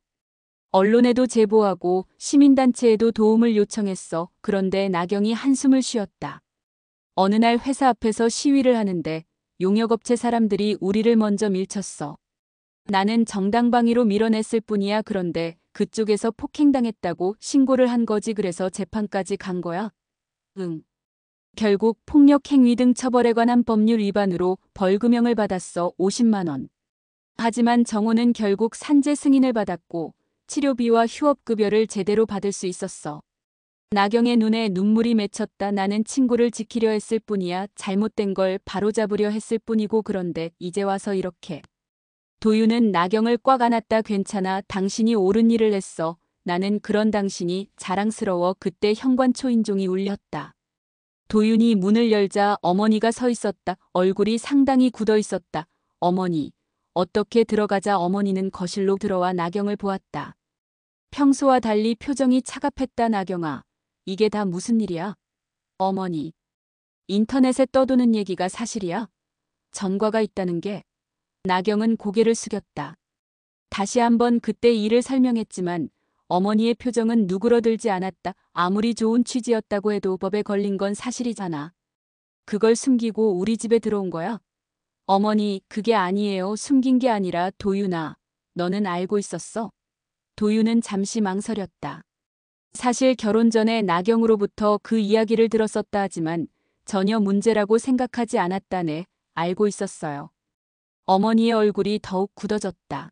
언론에도 제보하고 시민단체에도 도움을 요청했어. 그런데 나경이 한숨을 쉬었다. 어느 날 회사 앞에서 시위를 하는데 용역업체 사람들이 우리를 먼저 밀쳤어. 나는 정당방위로 밀어냈을 뿐이야. 그런데 그쪽에서 폭행당했다고 신고를 한 거지. 그래서 재판까지 간 거야? 응. 결국 폭력 행위 등 처벌에 관한 법률 위반으로 벌금형을 받았어 50만 원. 하지만 정호는 결국 산재 승인을 받았고 치료비와 휴업급여를 제대로 받을 수 있었어. 나경의 눈에 눈물이 맺혔다. 나는 친구를 지키려 했을 뿐이야. 잘못된 걸 바로잡으려 했을 뿐이고 그런데 이제 와서 이렇게. 도윤은 나경을 꽉 안았다. 괜찮아. 당신이 옳은 일을 했어. 나는 그런 당신이 자랑스러워. 그때 현관 초인종이 울렸다. 도윤이 문을 열자 어머니가 서 있었다. 얼굴이 상당히 굳어 있었다. 어머니. 어떻게 들어가자 어머니는 거실로 들어와 나경을 보았다. 평소와 달리 표정이 차갑했다. 나경아. 이게 다 무슨 일이야? 어머니. 인터넷에 떠도는 얘기가 사실이야? 전과가 있다는 게. 나경은 고개를 숙였다. 다시 한번 그때 일을 설명했지만 어머니의 표정은 누그러들지 않았다. 아무리 좋은 취지였다고 해도 법에 걸린 건 사실이잖아. 그걸 숨기고 우리 집에 들어온 거야? 어머니, 그게 아니에요. 숨긴 게 아니라 도윤아, 너는 알고 있었어? 도윤은 잠시 망설였다. 사실 결혼 전에 나경으로부터 그 이야기를 들었었다 하지만 전혀 문제라고 생각하지 않았다네. 알고 있었어요. 어머니의 얼굴이 더욱 굳어졌다.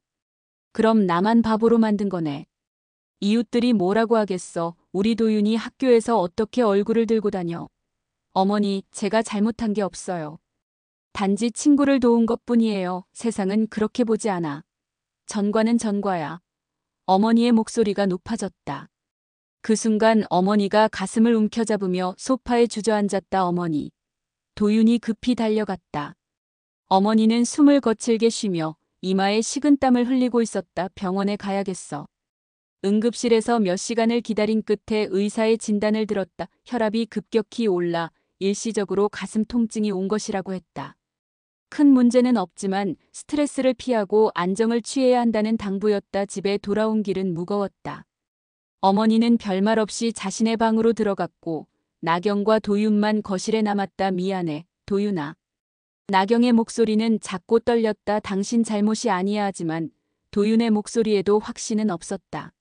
그럼 나만 바보로 만든 거네. 이웃들이 뭐라고 하겠어. 우리 도윤이 학교에서 어떻게 얼굴을 들고 다녀. 어머니, 제가 잘못한 게 없어요. 단지 친구를 도운 것뿐이에요. 세상은 그렇게 보지 않아. 전과는 전과야. 어머니의 목소리가 높아졌다. 그 순간 어머니가 가슴을 움켜잡으며 소파에 주저앉았다. 어머니. 도윤이 급히 달려갔다. 어머니는 숨을 거칠게 쉬며 이마에 식은땀을 흘리고 있었다. 병원에 가야겠어. 응급실에서 몇 시간을 기다린 끝에 의사의 진단을 들었다. 혈압이 급격히 올라 일시적으로 가슴 통증이 온 것이라고 했다. 큰 문제는 없지만 스트레스를 피하고 안정을 취해야 한다는 당부였다. 집에 돌아온 길은 무거웠다. 어머니는 별말 없이 자신의 방으로 들어갔고 나경과 도윤만 거실에 남았다. 미안해, 도윤아. 나경의 목소리는 작고 떨렸다. 당신 잘못이 아니야 하지만 도윤의 목소리에도 확신은 없었다.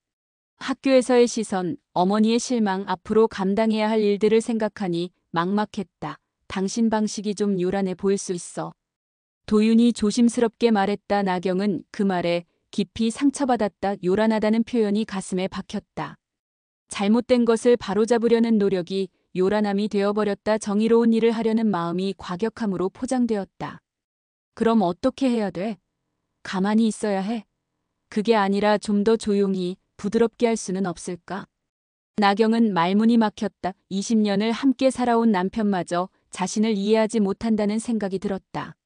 학교에서의 시선, 어머니의 실망, 앞으로 감당해야 할 일들을 생각하니 막막했다. 당신 방식이 좀 요란해 보일 수 있어. 도윤이 조심스럽게 말했다. 나경은 그 말에 깊이 상처받았다. 요란하다는 표현이 가슴에 박혔다. 잘못된 것을 바로잡으려는 노력이 요란함이 되어버렸다. 정의로운 일을 하려는 마음이 과격함으로 포장되었다. 그럼 어떻게 해야 돼? 가만히 있어야 해? 그게 아니라 좀 더 조용히, 부드럽게 할 수는 없을까? 나경은 말문이 막혔다. 20년을 함께 살아온 남편마저 자신을 이해하지 못한다는 생각이 들었다.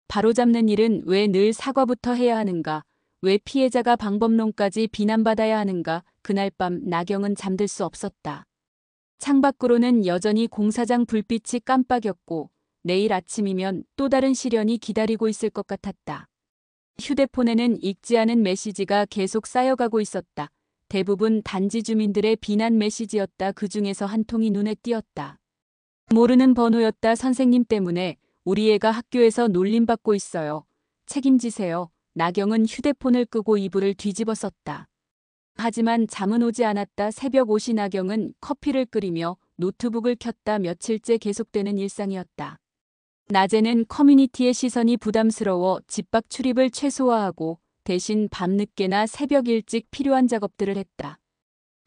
바로잡는 일은 왜 늘 사과부터 해야 하는가? 왜 피해자가 방법론까지 비난받아야 하는가? 그날 밤 나경은 잠들 수 없었다. 창밖으로는 여전히 공사장 불빛이 깜빡였고 내일 아침이면 또 다른 시련이 기다리고 있을 것 같았다. 휴대폰에는 읽지 않은 메시지가 계속 쌓여가고 있었다. 대부분 단지 주민들의 비난 메시지였다. 그 중에서 한 통이 눈에 띄었다. 모르는 번호였다. 선생님 때문에 우리 애가 학교에서 놀림받고 있어요. 책임지세요. 나경은 휴대폰을 끄고 이불을 뒤집어 썼다. 하지만 잠은 오지 않았다. 새벽 5시 나경은 커피를 끓이며 노트북을 켰다. 며칠째 계속되는 일상이었다. 낮에는 커뮤니티의 시선이 부담스러워 집 밖 출입을 최소화하고 대신 밤늦게나 새벽 일찍 필요한 작업들을 했다.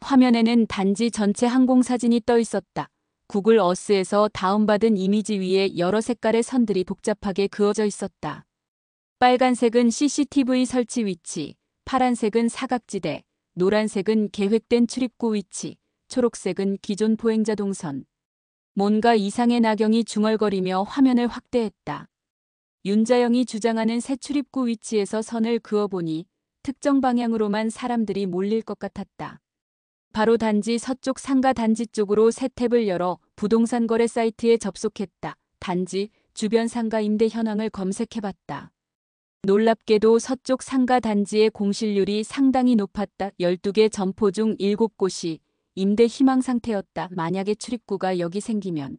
화면에는 단지 전체 항공 사진이 떠 있었다. 구글 어스에서 다운받은 이미지 위에 여러 색깔의 선들이 복잡하게 그어져 있었다. 빨간색은 CCTV 설치 위치, 파란색은 사각지대, 노란색은 계획된 출입구 위치, 초록색은 기존 보행자 동선. 뭔가 이상의 나경이 중얼거리며 화면을 확대했다. 윤자영이 주장하는 새 출입구 위치에서 선을 그어보니 특정 방향으로만 사람들이 몰릴 것 같았다. 바로 단지 서쪽 상가 단지 쪽으로 새 탭을 열어 부동산 거래 사이트에 접속했다. 단지 주변 상가 임대 현황을 검색해봤다. 놀랍게도 서쪽 상가 단지의 공실률이 상당히 높았다. 12개 점포 중 7곳이 임대 희망 상태였다. 만약에 출입구가 여기 생기면.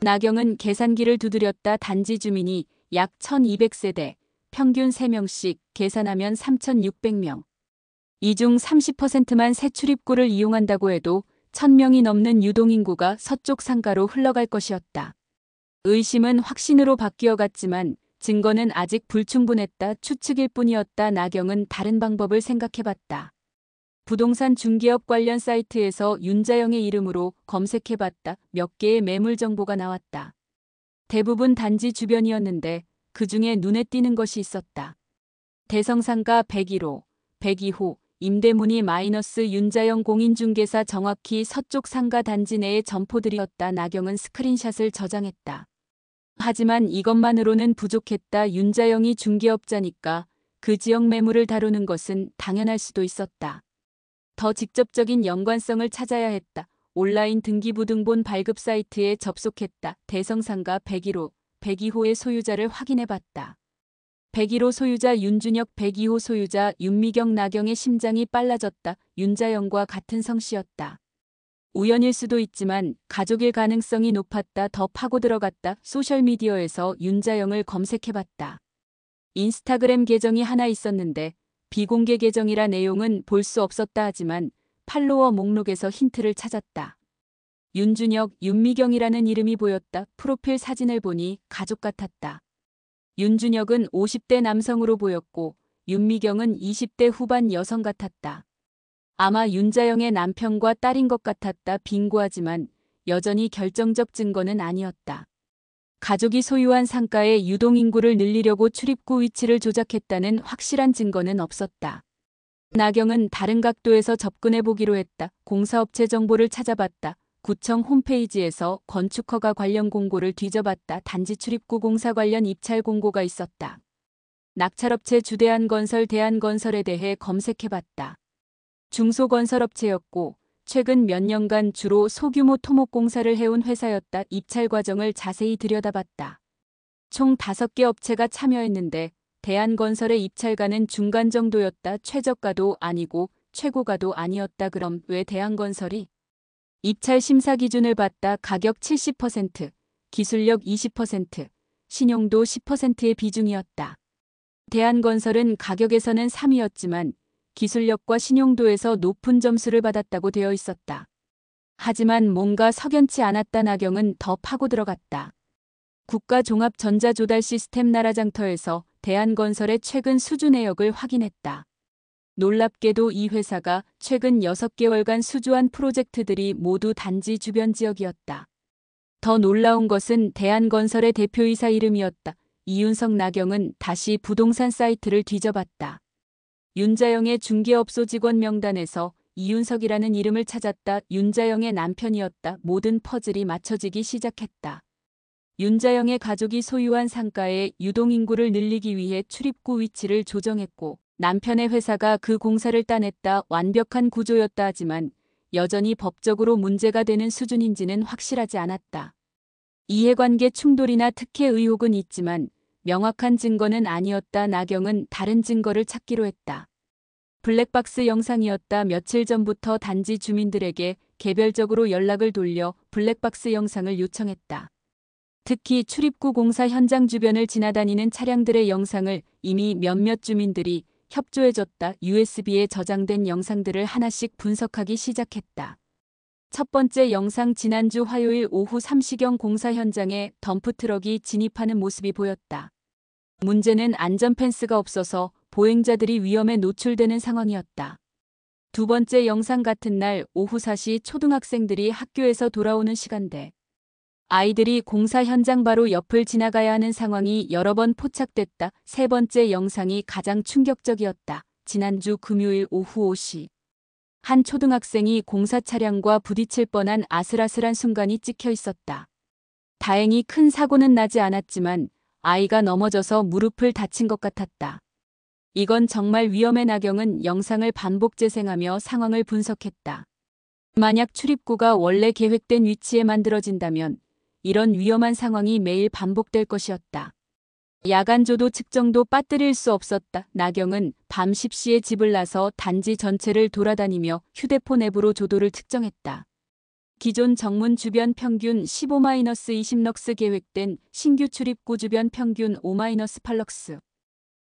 나경은 계산기를 두드렸다. 단지 주민이 약 1200세대, 평균 3명씩 계산하면 3600명. 이 중 30%만 새 출입구를 이용한다고 해도 1,000명이 넘는 유동인구가 서쪽 상가로 흘러갈 것이었다. 의심은 확신으로 바뀌어갔지만 증거는 아직 불충분했다. 추측일 뿐이었다. 나경은 다른 방법을 생각해봤다. 부동산 중개업 관련 사이트에서 윤자영의 이름으로 검색해봤다. 몇 개의 매물 정보가 나왔다. 대부분 단지 주변이었는데 그중에 눈에 띄는 것이 있었다. 대성상가 101호, 102호, 임대문의 윤자영 공인중개사 정확히 서쪽 상가 단지 내의 점포들이었다. 나경은 스크린샷을 저장했다. 하지만 이것만으로는 부족했다. 윤자영이 중개업자니까 그 지역 매물을 다루는 것은 당연할 수도 있었다. 더 직접적인 연관성을 찾아야 했다. 온라인 등기부등본 발급 사이트에 접속했다. 대성상가 101호, 102호의 소유자를 확인해봤다. 101호 소유자 윤준혁, 102호 소유자 윤미경. 나경의 심장이 빨라졌다. 윤자영과 같은 성씨였다. 우연일 수도 있지만 가족일 가능성이 높았다. 더 파고 들어갔다. 소셜미디어에서 윤자영을 검색해봤다. 인스타그램 계정이 하나 있었는데 비공개 계정이라 내용은 볼 수 없었다. 하지만 팔로워 목록에서 힌트를 찾았다. 윤준혁, 윤미경이라는 이름이 보였다. 프로필 사진을 보니 가족 같았다. 윤준혁은 50대 남성으로 보였고 윤미경은 20대 후반 여성 같았다. 아마 윤자영의 남편과 딸인 것 같았다. 빙고하지만 여전히 결정적 증거는 아니었다. 가족이 소유한 상가의 유동인구를 늘리려고 출입구 위치를 조작했다는 확실한 증거는 없었다. 나경은 다른 각도에서 접근해보기로 했다. 공사업체 정보를 찾아봤다. 구청 홈페이지에서 건축허가 관련 공고를 뒤져봤다. 단지 출입구 공사 관련 입찰 공고가 있었다. 낙찰업체 주대한건설, 대한건설에 대해 검색해봤다. 중소건설업체였고 최근 몇 년간 주로 소규모 토목공사를 해온 회사였다. 입찰 과정을 자세히 들여다봤다. 총 5개 업체가 참여했는데 대한건설의 입찰가는 중간 정도였다. 최저가도 아니고 최고가도 아니었다. 그럼 왜 대한건설이? 입찰 심사 기준을 봤다. 가격 70%, 기술력 20%, 신용도 10%의 비중이었다. 대한건설은 가격에서는 3위였지만 기술력과 신용도에서 높은 점수를 받았다고 되어 있었다. 하지만 뭔가 석연치 않았다. 나경은 더 파고 들어갔다. 국가종합전자조달시스템 나라장터에서 대한건설의 최근 수주 내역을 확인했다. 놀랍게도 이 회사가 최근 6개월간 수주한 프로젝트들이 모두 단지 주변 지역이었다. 더 놀라운 것은 대한건설의 대표이사 이름이었다. 이윤석. 나경은 다시 부동산 사이트를 뒤져봤다. 윤자영의 중개업소 직원 명단에서 이윤석이라는 이름을 찾았다. 윤자영의 남편이었다. 모든 퍼즐이 맞춰지기 시작했다. 윤자영의 가족이 소유한 상가의 유동인구를 늘리기 위해 출입구 위치를 조정했고 남편의 회사가 그 공사를 따냈다. 완벽한 구조였다. 하지만 여전히 법적으로 문제가 되는 수준인지는 확실하지 않았다. 이해관계 충돌이나 특혜 의혹은 있지만 명확한 증거는 아니었다. 나경은 다른 증거를 찾기로 했다. 블랙박스 영상이었다. 며칠 전부터 단지 주민들에게 개별적으로 연락을 돌려 블랙박스 영상을 요청했다. 특히 출입구 공사 현장 주변을 지나다니는 차량들의 영상을 이미 몇몇 주민들이 협조해줬다. USB에 저장된 영상들을 하나씩 분석하기 시작했다. 첫 번째 영상, 지난주 화요일 오후 3시경 공사 현장에 덤프트럭이 진입하는 모습이 보였다. 문제는 안전 펜스가 없어서 보행자들이 위험에 노출되는 상황이었다. 두 번째 영상, 같은 날 오후 4시 초등학생들이 학교에서 돌아오는 시간대. 아이들이 공사 현장 바로 옆을 지나가야 하는 상황이 여러 번 포착됐다. 세 번째 영상이 가장 충격적이었다. 지난주 금요일 오후 5시. 한 초등학생이 공사 차량과 부딪힐 뻔한 아슬아슬한 순간이 찍혀 있었다. 다행히 큰 사고는 나지 않았지만 아이가 넘어져서 무릎을 다친 것 같았다. 이건 정말 위험해. 나경은 영상을 반복 재생하며 상황을 분석했다. 만약 출입구가 원래 계획된 위치에 만들어진다면 이런 위험한 상황이 매일 반복될 것이었다. 야간조도 측정도 빠뜨릴 수 없었다. 나경은 밤 10시에 집을 나서 단지 전체를 돌아다니며 휴대폰 앱으로 조도를 측정했다. 기존 정문 주변 평균 15-20럭스, 계획된 신규 출입구 주변 평균 5-8럭스.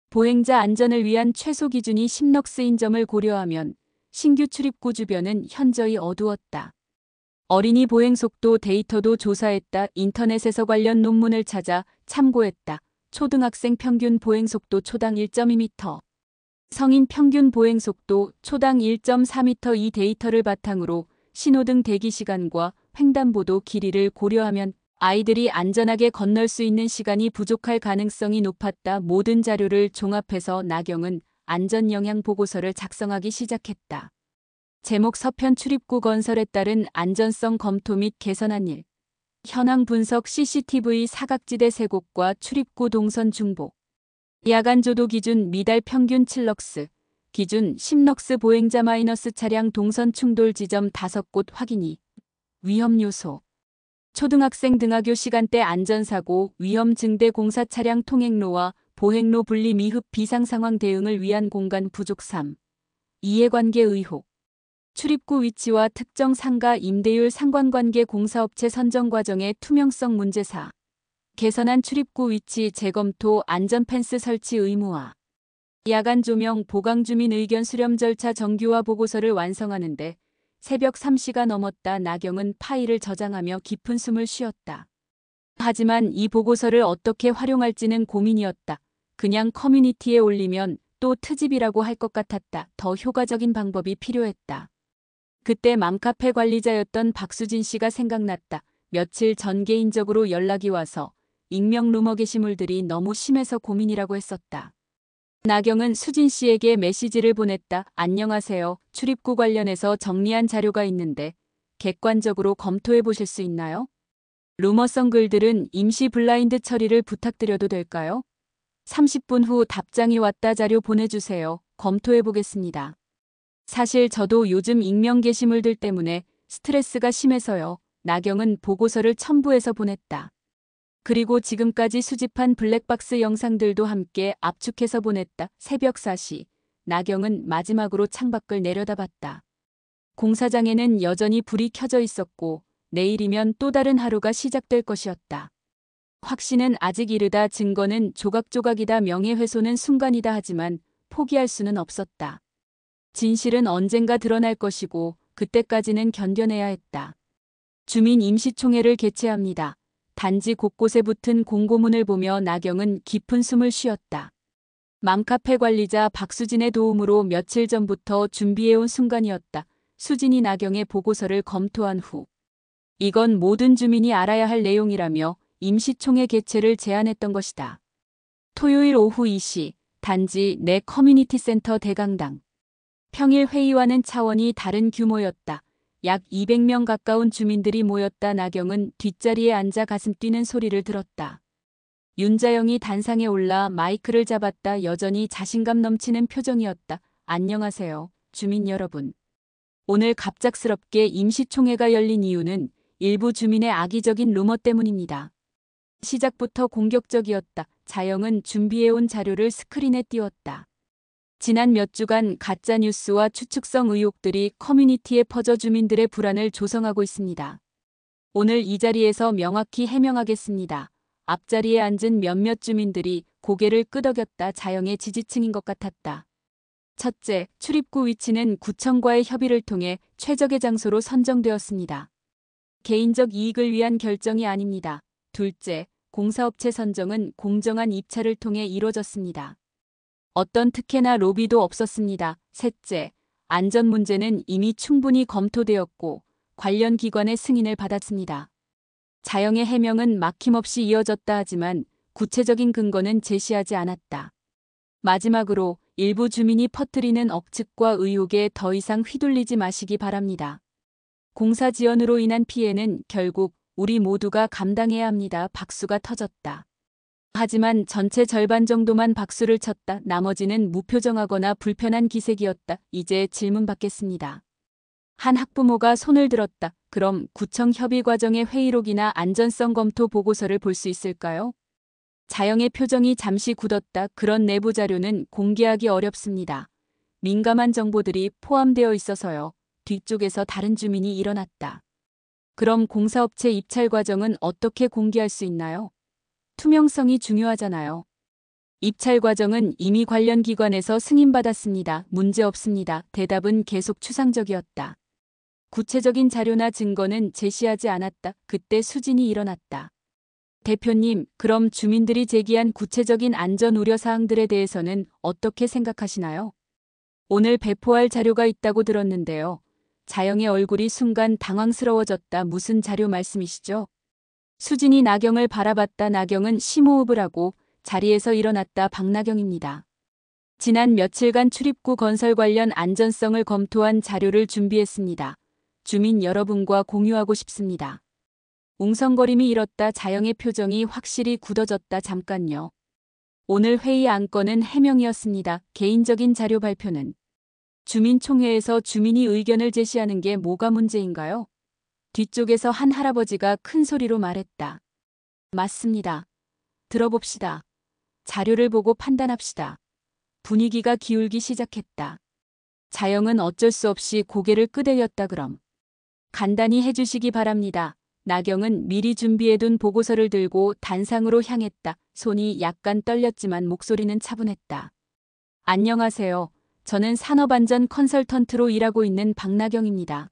보행자 안전을 위한 최소 기준이 10럭스인 점을 고려하면 신규 출입구 주변은 현저히 어두웠다. 어린이 보행 속도 데이터도 조사했다. 인터넷에서 관련 논문을 찾아 참고했다. 초등학생 평균 보행 속도 초당 1.2m. 성인 평균 보행 속도 초당 1.4m. 이 데이터를 바탕으로 신호등 대기 시간과 횡단보도 길이를 고려하면 아이들이 안전하게 건널 수 있는 시간이 부족할 가능성이 높았다. 모든 자료를 종합해서 나경은 안전 영향 보고서를 작성하기 시작했다. 제목 서편 출입구 건설에 따른 안전성 검토 및 개선한 일. 현황 분석 CCTV 사각지대 세 곳과 출입구 동선 중복. 야간 조도 기준 미달 평균 7럭스. 기준 10럭스 보행자 마이너스 차량 동선 충돌 지점 5곳 확인이. 위험 요소. 초등학생 등하교 시간대 안전사고 위험 증대 공사 차량 통행로와 보행로 분리 미흡 비상 상황 대응을 위한 공간 부족 3. 이해관계 의혹. 출입구 위치와 특정 상가 임대율 상관관계 공사업체 선정 과정의 투명성 문제 4. 개선한 출입구 위치 재검토 안전 펜스 설치 의무화. 야간 조명 보강 주민 의견 수렴 절차 정규화 보고서를 완성하는데 새벽 3시가 넘었다. 나경은 파일을 저장하며 깊은 숨을 쉬었다. 하지만 이 보고서를 어떻게 활용할지는 고민이었다. 그냥 커뮤니티에 올리면 또 트집이라고 할 것 같았다. 더 효과적인 방법이 필요했다. 그때 맘카페 관리자였던 박수진 씨가 생각났다. 며칠 전 개인적으로 연락이 와서 익명 루머 게시물들이 너무 심해서 고민이라고 했었다. 나경은 수진 씨에게 메시지를 보냈다. 안녕하세요. 출입구 관련해서 정리한 자료가 있는데 객관적으로 검토해 보실 수 있나요? 루머성 글들은 임시 블라인드 처리를 부탁드려도 될까요? 30분 후 답장이 왔다. 자료 보내주세요. 검토해 보겠습니다. 사실 저도 요즘 익명 게시물들 때문에 스트레스가 심해서요. 나경은 보고서를 첨부해서 보냈다. 그리고 지금까지 수집한 블랙박스 영상들도 함께 압축해서 보냈다. 새벽 4시. 나경은 마지막으로 창밖을 내려다봤다. 공사장에는 여전히 불이 켜져 있었고 내일이면 또 다른 하루가 시작될 것이었다. 확신은 아직 이르다. 증거는 조각조각이다. 명예훼손은 순간이다. 하지만 포기할 수는 없었다. 진실은 언젠가 드러날 것이고 그때까지는 견뎌내야 했다. 주민 임시총회를 개최합니다. 단지 곳곳에 붙은 공고문을 보며 나경은 깊은 숨을 쉬었다. 맘카페 관리자 박수진의 도움으로 며칠 전부터 준비해온 순간이었다. 수진이 나경의 보고서를 검토한 후 이건 모든 주민이 알아야 할 내용이라며 임시총회 개최를 제안했던 것이다. 토요일 오후 2시 단지 내 커뮤니티 센터 대강당. 평일 회의와는 차원이 다른 규모였다. 약 200명 가까운 주민들이 모였다. 나경은 뒷자리에 앉아 가슴 뛰는 소리를 들었다. 윤자영이 단상에 올라 마이크를 잡았다. 여전히 자신감 넘치는 표정이었다. 안녕하세요, 주민 여러분. 오늘 갑작스럽게 임시총회가 열린 이유는 일부 주민의 악의적인 루머 때문입니다. 시작부터 공격적이었다. 자영은 준비해온 자료를 스크린에 띄웠다. 지난 몇 주간 가짜뉴스와 추측성 의혹들이 커뮤니티에 퍼져 주민들의 불안을 조성하고 있습니다. 오늘 이 자리에서 명확히 해명하겠습니다. 앞자리에 앉은 몇몇 주민들이 고개를 끄덕였다. 자영의 지지층인 것 같았다. 첫째, 출입구 위치는 구청과의 협의를 통해 최적의 장소로 선정되었습니다. 개인적 이익을 위한 결정이 아닙니다. 둘째, 공사업체 선정은 공정한 입찰을 통해 이루어졌습니다. 어떤 특혜나 로비도 없었습니다. 셋째, 안전 문제는 이미 충분히 검토되었고 관련 기관의 승인을 받았습니다. 자영의 해명은 막힘없이 이어졌다 하지만 구체적인 근거는 제시하지 않았다. 마지막으로 일부 주민이 퍼뜨리는 억측과 의혹에 더 이상 휘둘리지 마시기 바랍니다. 공사 지연으로 인한 피해는 결국 우리 모두가 감당해야 합니다. 박수가 터졌다. 하지만 전체 절반 정도만 박수를 쳤다. 나머지는 무표정하거나 불편한 기색이었다. 이제 질문 받겠습니다. 한 학부모가 손을 들었다. 그럼 구청 협의 과정의 회의록이나 안전성 검토 보고서를 볼 수 있을까요? 자영의 표정이 잠시 굳었다. 그런 내부 자료는 공개하기 어렵습니다. 민감한 정보들이 포함되어 있어서요. 뒤쪽에서 다른 주민이 일어났다. 그럼 공사업체 입찰 과정은 어떻게 공개할 수 있나요? 투명성이 중요하잖아요. 입찰 과정은 이미 관련 기관에서 승인받았습니다. 문제 없습니다. 대답은 계속 추상적이었다. 구체적인 자료나 증거는 제시하지 않았다. 그때 수진이 일어났다. 대표님, 그럼 주민들이 제기한 구체적인 안전 우려 사항들에 대해서는 어떻게 생각하시나요? 오늘 배포할 자료가 있다고 들었는데요. 자영의 얼굴이 순간 당황스러워졌다. 무슨 자료 말씀이시죠? 수진이 나경을 바라봤다. 나경은 심호흡을 하고 자리에서 일어났다. 박나경입니다. 지난 며칠간 출입구 건설 관련 안전성을 검토한 자료를 준비했습니다. 주민 여러분과 공유하고 싶습니다. 웅성거림이 일었다. 자영의 표정이 확실히 굳어졌다. 잠깐요. 오늘 회의 안건은 해명이었습니다. 개인적인 자료 발표는. 주민총회에서 주민이 의견을 제시하는 게 뭐가 문제인가요? 뒤쪽에서 한 할아버지가 큰 소리로 말했다. 맞습니다. 들어봅시다. 자료를 보고 판단합시다. 분위기가 기울기 시작했다. 자영은 어쩔 수 없이 고개를 끄덕였다. 그럼 간단히 해주시기 바랍니다. 나경은 미리 준비해둔 보고서를 들고 단상으로 향했다. 손이 약간 떨렸지만 목소리는 차분했다. 안녕하세요. 저는 산업안전 컨설턴트로 일하고 있는 박나경입니다.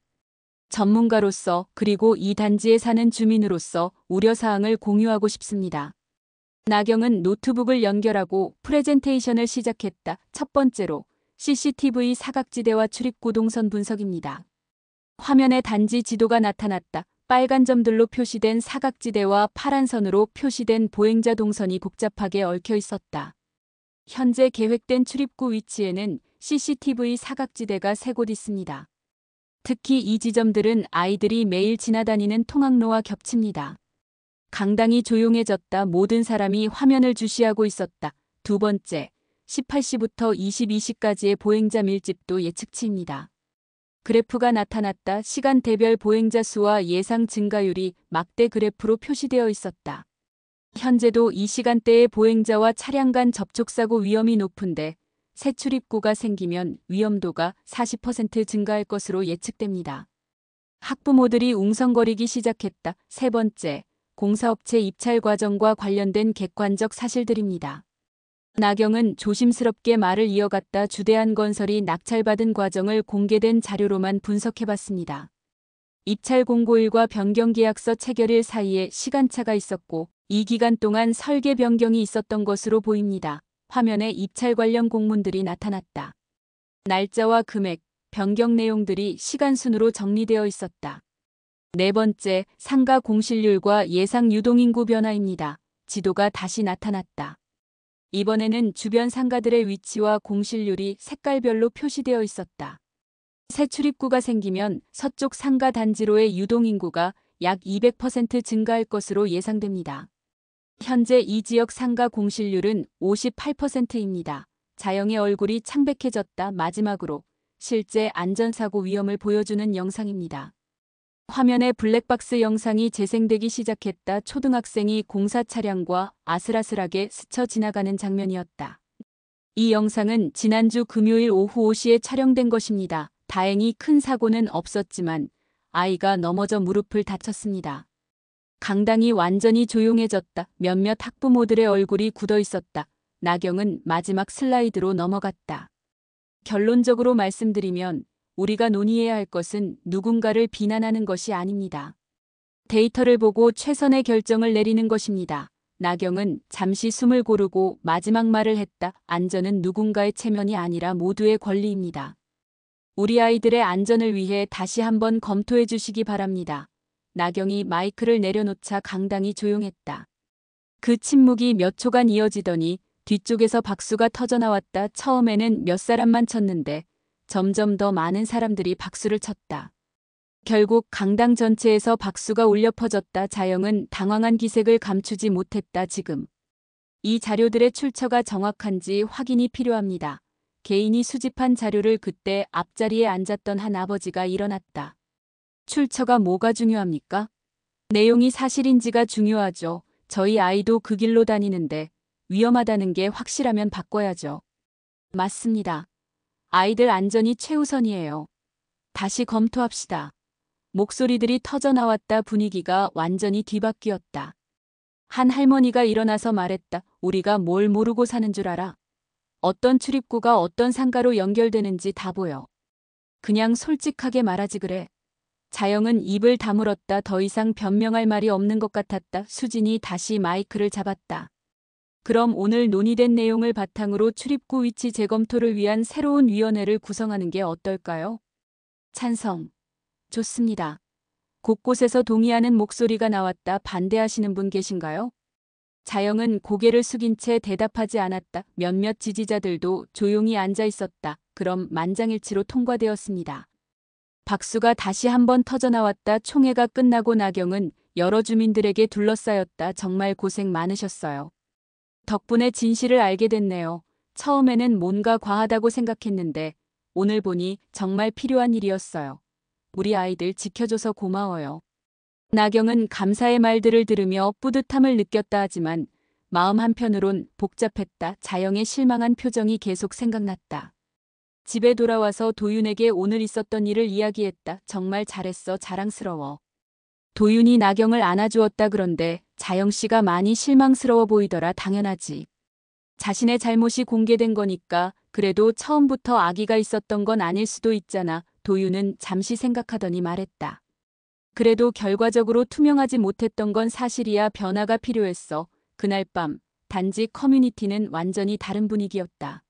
전문가로서 그리고 이 단지에 사는 주민으로서 우려사항을 공유하고 싶습니다. 나경은 노트북을 연결하고 프레젠테이션을 시작했다. 첫 번째로 CCTV 사각지대와 출입구 동선 분석입니다. 화면에 단지 지도가 나타났다. 빨간 점들로 표시된 사각지대와 파란 선으로 표시된 보행자 동선이 복잡하게 얽혀 있었다. 현재 계획된 출입구 위치에는 CCTV 사각지대가 3곳 있습니다. 특히 이 지점들은 아이들이 매일 지나다니는 통학로와 겹칩니다. 강당이 조용해졌다. 모든 사람이 화면을 주시하고 있었다. 두 번째, 18시부터 22시까지의 보행자 밀집도 예측치입니다. 그래프가 나타났다. 시간대별 보행자 수와 예상 증가율이 막대 그래프로 표시되어 있었다. 현재도 이 시간대의 보행자와 차량 간 접촉사고 위험이 높은데 새 출입구가 생기면 위험도가 40% 증가할 것으로 예측됩니다. 학부모들이 웅성거리기 시작했다. 세 번째, 공사업체 입찰 과정과 관련된 객관적 사실들입니다. 나경은 조심스럽게 말을 이어갔다. 주대한 건설이 낙찰받은 과정을 공개된 자료로만 분석해봤습니다. 입찰 공고일과 변경계약서 체결일 사이에 시간차가 있었고 이 기간 동안 설계 변경이 있었던 것으로 보입니다. 화면에 입찰 관련 공문들이 나타났다. 날짜와 금액, 변경 내용들이 시간 순으로 정리되어 있었다. 네 번째, 상가 공실률과 예상 유동인구 변화입니다. 지도가 다시 나타났다. 이번에는 주변 상가들의 위치와 공실률이 색깔별로 표시되어 있었다. 새 출입구가 생기면 서쪽 상가 단지로의 유동인구가 약 200% 증가할 것으로 예상됩니다. 현재 이 지역 상가 공실률은 58%입니다. 자영의 얼굴이 창백해졌다. 마지막으로 실제 안전사고 위험을 보여주는 영상입니다. 화면에 블랙박스 영상이 재생되기 시작했다. 초등학생이 공사 차량과 아슬아슬하게 스쳐 지나가는 장면이었다. 이 영상은 지난주 금요일 오후 5시에 촬영된 것입니다. 다행히 큰 사고는 없었지만 아이가 넘어져 무릎을 다쳤습니다. 강당이 완전히 조용해졌다. 몇몇 학부모들의 얼굴이 굳어 있었다. 나경은 마지막 슬라이드로 넘어갔다. 결론적으로 말씀드리면 우리가 논의해야 할 것은 누군가를 비난하는 것이 아닙니다. 데이터를 보고 최선의 결정을 내리는 것입니다. 나경은 잠시 숨을 고르고 마지막 말을 했다. 안전은 누군가의 체면이 아니라 모두의 권리입니다. 우리 아이들의 안전을 위해 다시 한번 검토해 주시기 바랍니다. 나경이 마이크를 내려놓자 강당이 조용했다. 그 침묵이 몇 초간 이어지더니 뒤쪽에서 박수가 터져나왔다. 처음에는 몇 사람만 쳤는데 점점 더 많은 사람들이 박수를 쳤다. 결국 강당 전체에서 박수가 울려 퍼졌다. 자영은 당황한 기색을 감추지 못했다. 지금 이 자료들의 출처가 정확한지 확인이 필요합니다. 개인이 수집한 자료를 그때 앞자리에 앉았던 한 아버지가 일어났다. 출처가 뭐가 중요합니까? 내용이 사실인지가 중요하죠. 저희 아이도 그 길로 다니는데 위험하다는 게 확실하면 바꿔야죠. 맞습니다. 아이들 안전이 최우선이에요. 다시 검토합시다. 목소리들이 터져나왔다. 분위기가 완전히 뒤바뀌었다. 한 할머니가 일어나서 말했다. 우리가 뭘 모르고 사는 줄 알아? 어떤 출입구가 어떤 상가로 연결되는지 다 보여. 그냥 솔직하게 말하지 그래. 자영은 입을 다물었다. 더 이상 변명할 말이 없는 것 같았다. 수진이 다시 마이크를 잡았다. 그럼 오늘 논의된 내용을 바탕으로 출입구 위치 재검토를 위한 새로운 위원회를 구성하는 게 어떨까요? 찬성. 좋습니다. 곳곳에서 동의하는 목소리가 나왔다. 반대하시는 분 계신가요? 자영은 고개를 숙인 채 대답하지 않았다. 몇몇 지지자들도 조용히 앉아 있었다. 그럼 만장일치로 통과되었습니다. 박수가 다시 한번 터져나왔다. 총회가 끝나고 나경은 여러 주민들에게 둘러싸였다. 정말 고생 많으셨어요. 덕분에 진실을 알게 됐네요. 처음에는 뭔가 과하다고 생각했는데 오늘 보니 정말 필요한 일이었어요. 우리 아이들 지켜줘서 고마워요. 나경은 감사의 말들을 들으며 뿌듯함을 느꼈다 하지만 마음 한편으론 복잡했다. 자영의 실망한 표정이 계속 생각났다. 집에 돌아와서 도윤에게 오늘 있었던 일을 이야기했다. 정말 잘했어. 자랑스러워. 도윤이 나경을 안아주었다. 그런데 자영 씨가 많이 실망스러워 보이더라. 당연하지. 자신의 잘못이 공개된 거니까 그래도 처음부터 악의가 있었던 건 아닐 수도 있잖아. 도윤은 잠시 생각하더니 말했다. 그래도 결과적으로 투명하지 못했던 건 사실이야. 변화가 필요했어. 그날 밤 단지 커뮤니티는 완전히 다른 분위기였다.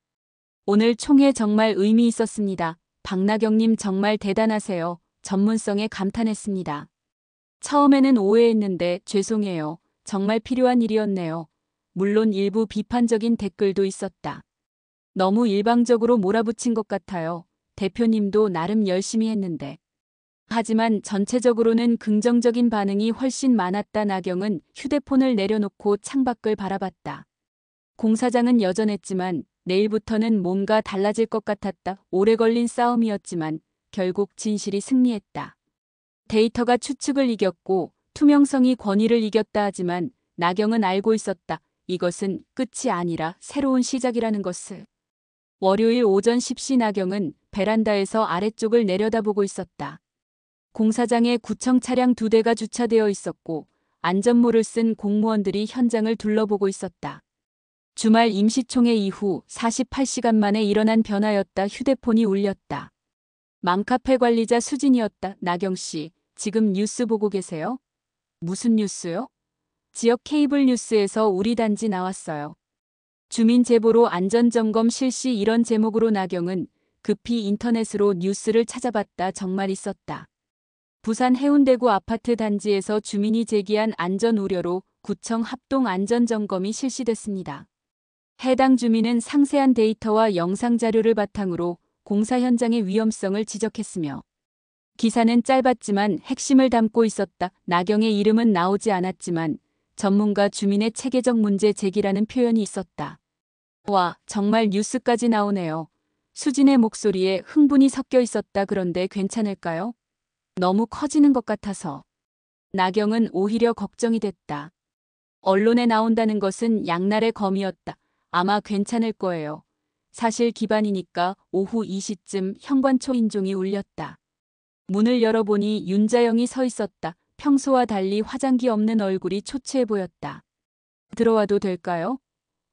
오늘 총회 정말 의미 있었습니다. 박나경님 정말 대단하세요. 전문성에 감탄했습니다. 처음에는 오해했는데 죄송해요. 정말 필요한 일이었네요. 물론 일부 비판적인 댓글도 있었다. 너무 일방적으로 몰아붙인 것 같아요. 대표님도 나름 열심히 했는데. 하지만 전체적으로는 긍정적인 반응이 훨씬 많았다. 나경은 휴대폰을 내려놓고 창밖을 바라봤다. 공사장은 여전했지만 내일부터는 뭔가 달라질 것 같았다. 오래 걸린 싸움이었지만 결국 진실이 승리했다. 데이터가 추측을 이겼고 투명성이 권위를 이겼다 하지만 나경은 알고 있었다. 이것은 끝이 아니라 새로운 시작이라는 것을. 월요일 오전 10시 나경은 베란다에서 아래쪽을 내려다보고 있었다. 공사장에 구청 차량 2대가 주차되어 있었고 안전모를 쓴 공무원들이 현장을 둘러보고 있었다. 주말 임시총회 이후 48시간 만에 일어난 변화였다. 휴대폰이 울렸다. 맘카페 관리자 수진이었다. 나경 씨, 지금 뉴스 보고 계세요? 무슨 뉴스요? 지역 케이블 뉴스에서 우리 단지 나왔어요. 주민 제보로 안전점검 실시 이런 제목으로 나경은 급히 인터넷으로 뉴스를 찾아봤다. 정말 있었다. 부산 해운대구 아파트 단지에서 주민이 제기한 안전 우려로 구청 합동 안전점검이 실시됐습니다. 해당 주민은 상세한 데이터와 영상 자료를 바탕으로 공사 현장의 위험성을 지적했으며 기사는 짧았지만 핵심을 담고 있었다. 나경의 이름은 나오지 않았지만 전문가 주민의 체계적 문제 제기라는 표현이 있었다. 와, 정말 뉴스까지 나오네요. 수진의 목소리에 흥분이 섞여 있었다. 그런데 괜찮을까요? 너무 커지는 것 같아서. 나경은 오히려 걱정이 됐다. 언론에 나온다는 것은 양날의 검이었다. 아마 괜찮을 거예요. 사실 기반이니까. 오후 2시쯤 현관 초인종이 울렸다. 문을 열어보니 윤자영이 서 있었다. 평소와 달리 화장기 없는 얼굴이 초췌해 보였다. 들어와도 될까요?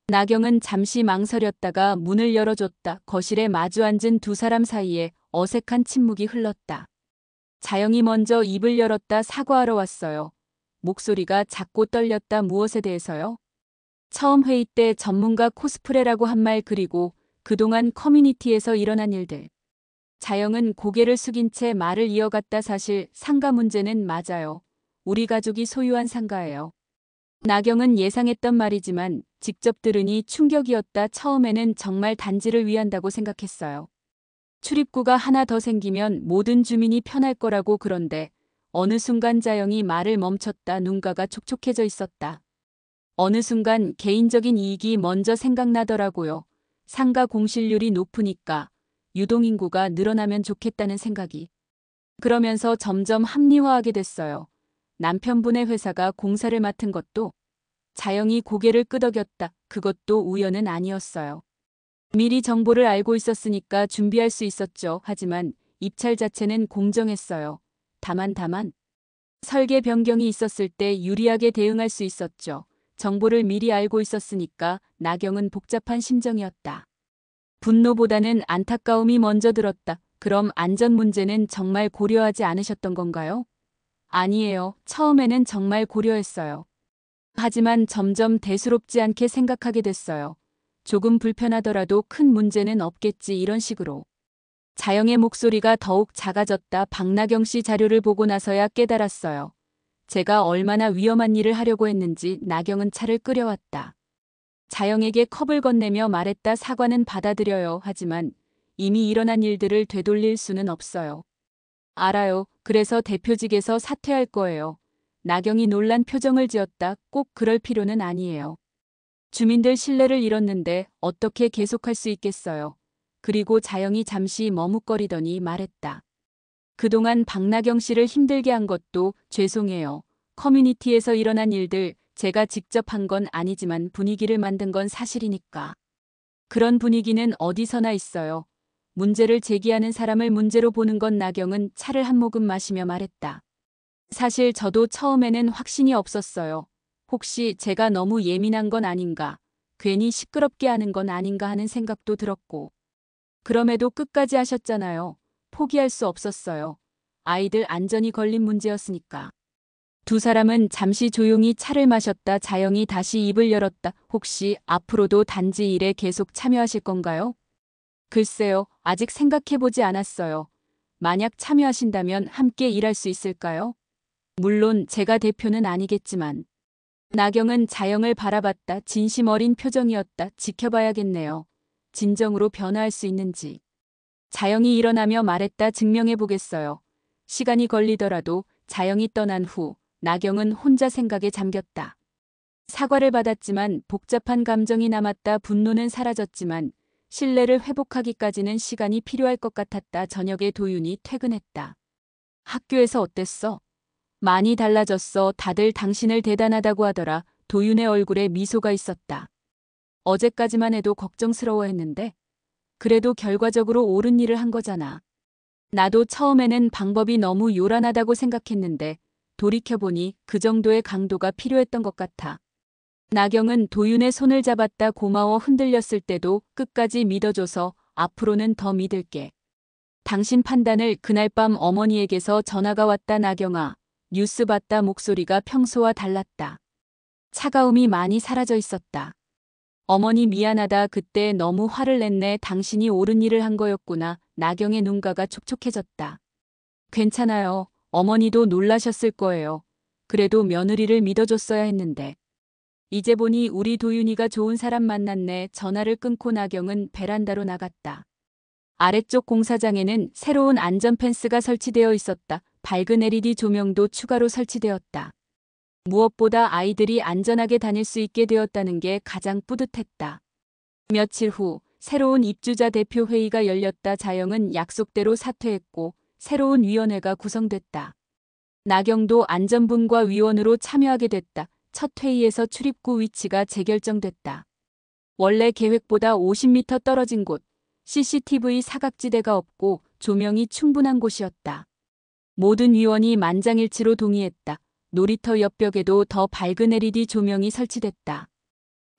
나경은 잠시 망설였다가 문을 열어줬다. 거실에 마주 앉은 두 사람 사이에 어색한 침묵이 흘렀다. 자영이 먼저 입을 열었다. 사과하러 왔어요. 목소리가 작고 떨렸다. 무엇에 대해서요? 처음 회의 때 전문가 코스프레라고 한 말 그리고 그동안 커뮤니티에서 일어난 일들. 자영은 고개를 숙인 채 말을 이어갔다. 사실 상가 문제는 맞아요. 우리 가족이 소유한 상가예요. 나경은 예상했던 말이지만 직접 들으니 충격이었다. 처음에는 정말 단지를 위한다고 생각했어요. 출입구가 하나 더 생기면 모든 주민이 편할 거라고. 그런데 어느 순간 자영이 말을 멈췄다. 눈가가 촉촉해져 있었다. 어느 순간 개인적인 이익이 먼저 생각나더라고요. 상가 공실률이 높으니까 유동인구가 늘어나면 좋겠다는 생각이. 그러면서 점점 합리화하게 됐어요. 남편분의 회사가 공사를 맡은 것도. 자영이 고개를 끄덕였다. 그것도 우연은 아니었어요. 미리 정보를 알고 있었으니까 준비할 수 있었죠. 하지만 입찰 자체는 공정했어요. 다만 설계 변경이 있었을 때 유리하게 대응할 수 있었죠. 정보를 미리 알고 있었으니까. 나경은 복잡한 심정이었다. 분노보다는 안타까움이 먼저 들었다. 그럼 안전 문제는 정말 고려하지 않으셨던 건가요? 아니에요. 처음에는 정말 고려했어요. 하지만 점점 대수롭지 않게 생각하게 됐어요. 조금 불편하더라도 큰 문제는 없겠지 이런 식으로. 자영의 목소리가 더욱 작아졌다. 박나경 씨 자료를 보고 나서야 깨달았어요. 제가 얼마나 위험한 일을 하려고 했는지. 나경은 차를 끓여왔다. 자영에게 컵을 건네며 말했다. 사과는 받아들여요. 하지만 이미 일어난 일들을 되돌릴 수는 없어요. 알아요. 그래서 대표직에서 사퇴할 거예요. 나경이 놀란 표정을 지었다. 꼭 그럴 필요는 아니에요. 주민들 신뢰를 잃었는데 어떻게 계속할 수 있겠어요. 그리고 자영이 잠시 머뭇거리더니 말했다. 그동안 박나경 씨를 힘들게 한 것도 죄송해요. 커뮤니티에서 일어난 일들 제가 직접 한 건 아니지만 분위기를 만든 건 사실이니까. 그런 분위기는 어디서나 있어요. 문제를 제기하는 사람을 문제로 보는 건. 나경은 차를 한 모금 마시며 말했다. 사실 저도 처음에는 확신이 없었어요. 혹시 제가 너무 예민한 건 아닌가, 괜히 시끄럽게 하는 건 아닌가 하는 생각도 들었고. 그럼에도 끝까지 하셨잖아요. 포기할 수 없었어요. 아이들 안전이 걸린 문제였으니까. 두 사람은 잠시 조용히 차를 마셨다. 자영이 다시 입을 열었다. 혹시 앞으로도 단지 일에 계속 참여하실 건가요? 글쎄요, 아직 생각해보지 않았어요. 만약 참여하신다면 함께 일할 수 있을까요? 물론 제가 대표는 아니겠지만. 나경은 자영을 바라봤다. 진심 어린 표정이었다. 지켜봐야겠네요. 진정으로 변화할 수 있는지. 자영이 일어나며 말했다. 증명해보겠어요. 시간이 걸리더라도. 자영이 떠난 후 나경은 혼자 생각에 잠겼다. 사과를 받았지만 복잡한 감정이 남았다. 분노는 사라졌지만 신뢰를 회복하기까지는 시간이 필요할 것 같았다. 저녁에 도윤이 퇴근했다. 학교에서 어땠어? 많이 달라졌어. 다들 당신을 대단하다고 하더라. 도윤의 얼굴에 미소가 있었다. 어제까지만 해도 걱정스러워했는데 그래도 결과적으로 옳은 일을 한 거잖아. 나도 처음에는 방법이 너무 요란하다고 생각했는데 돌이켜보니 그 정도의 강도가 필요했던 것 같아. 나경은 도윤의 손을 잡았다. 고마워. 흔들렸을 때도 끝까지 믿어줘서 앞으로는 더 믿을게. 당신 판단을. 그날 밤 어머니에게서 전화가 왔다. 나경아, 뉴스 봤다. 목소리가 평소와 달랐다. 차가움이 많이 사라져 있었다. 어머니 미안하다. 그때 너무 화를 냈네. 당신이 옳은 일을 한 거였구나. 나경의 눈가가 촉촉해졌다. 괜찮아요. 어머니도 놀라셨을 거예요. 그래도 며느리를 믿어줬어야 했는데. 이제 보니 우리 도윤이가 좋은 사람 만났네. 전화를 끊고 나경은 베란다로 나갔다. 아래쪽 공사장에는 새로운 안전펜스가 설치되어 있었다. 밝은 LED 조명도 추가로 설치되었다. 무엇보다 아이들이 안전하게 다닐 수 있게 되었다는 게 가장 뿌듯했다. 며칠 후 새로운 입주자 대표 회의가 열렸다. 자영은 약속대로 사퇴했고 새로운 위원회가 구성됐다. 나경도 안전분과 위원으로 참여하게 됐다. 첫 회의에서 출입구 위치가 재결정됐다. 원래 계획보다 50m 떨어진 곳, CCTV 사각지대가 없고 조명이 충분한 곳이었다. 모든 위원이 만장일치로 동의했다. 놀이터 옆벽에도 더 밝은 LED 조명이 설치됐다.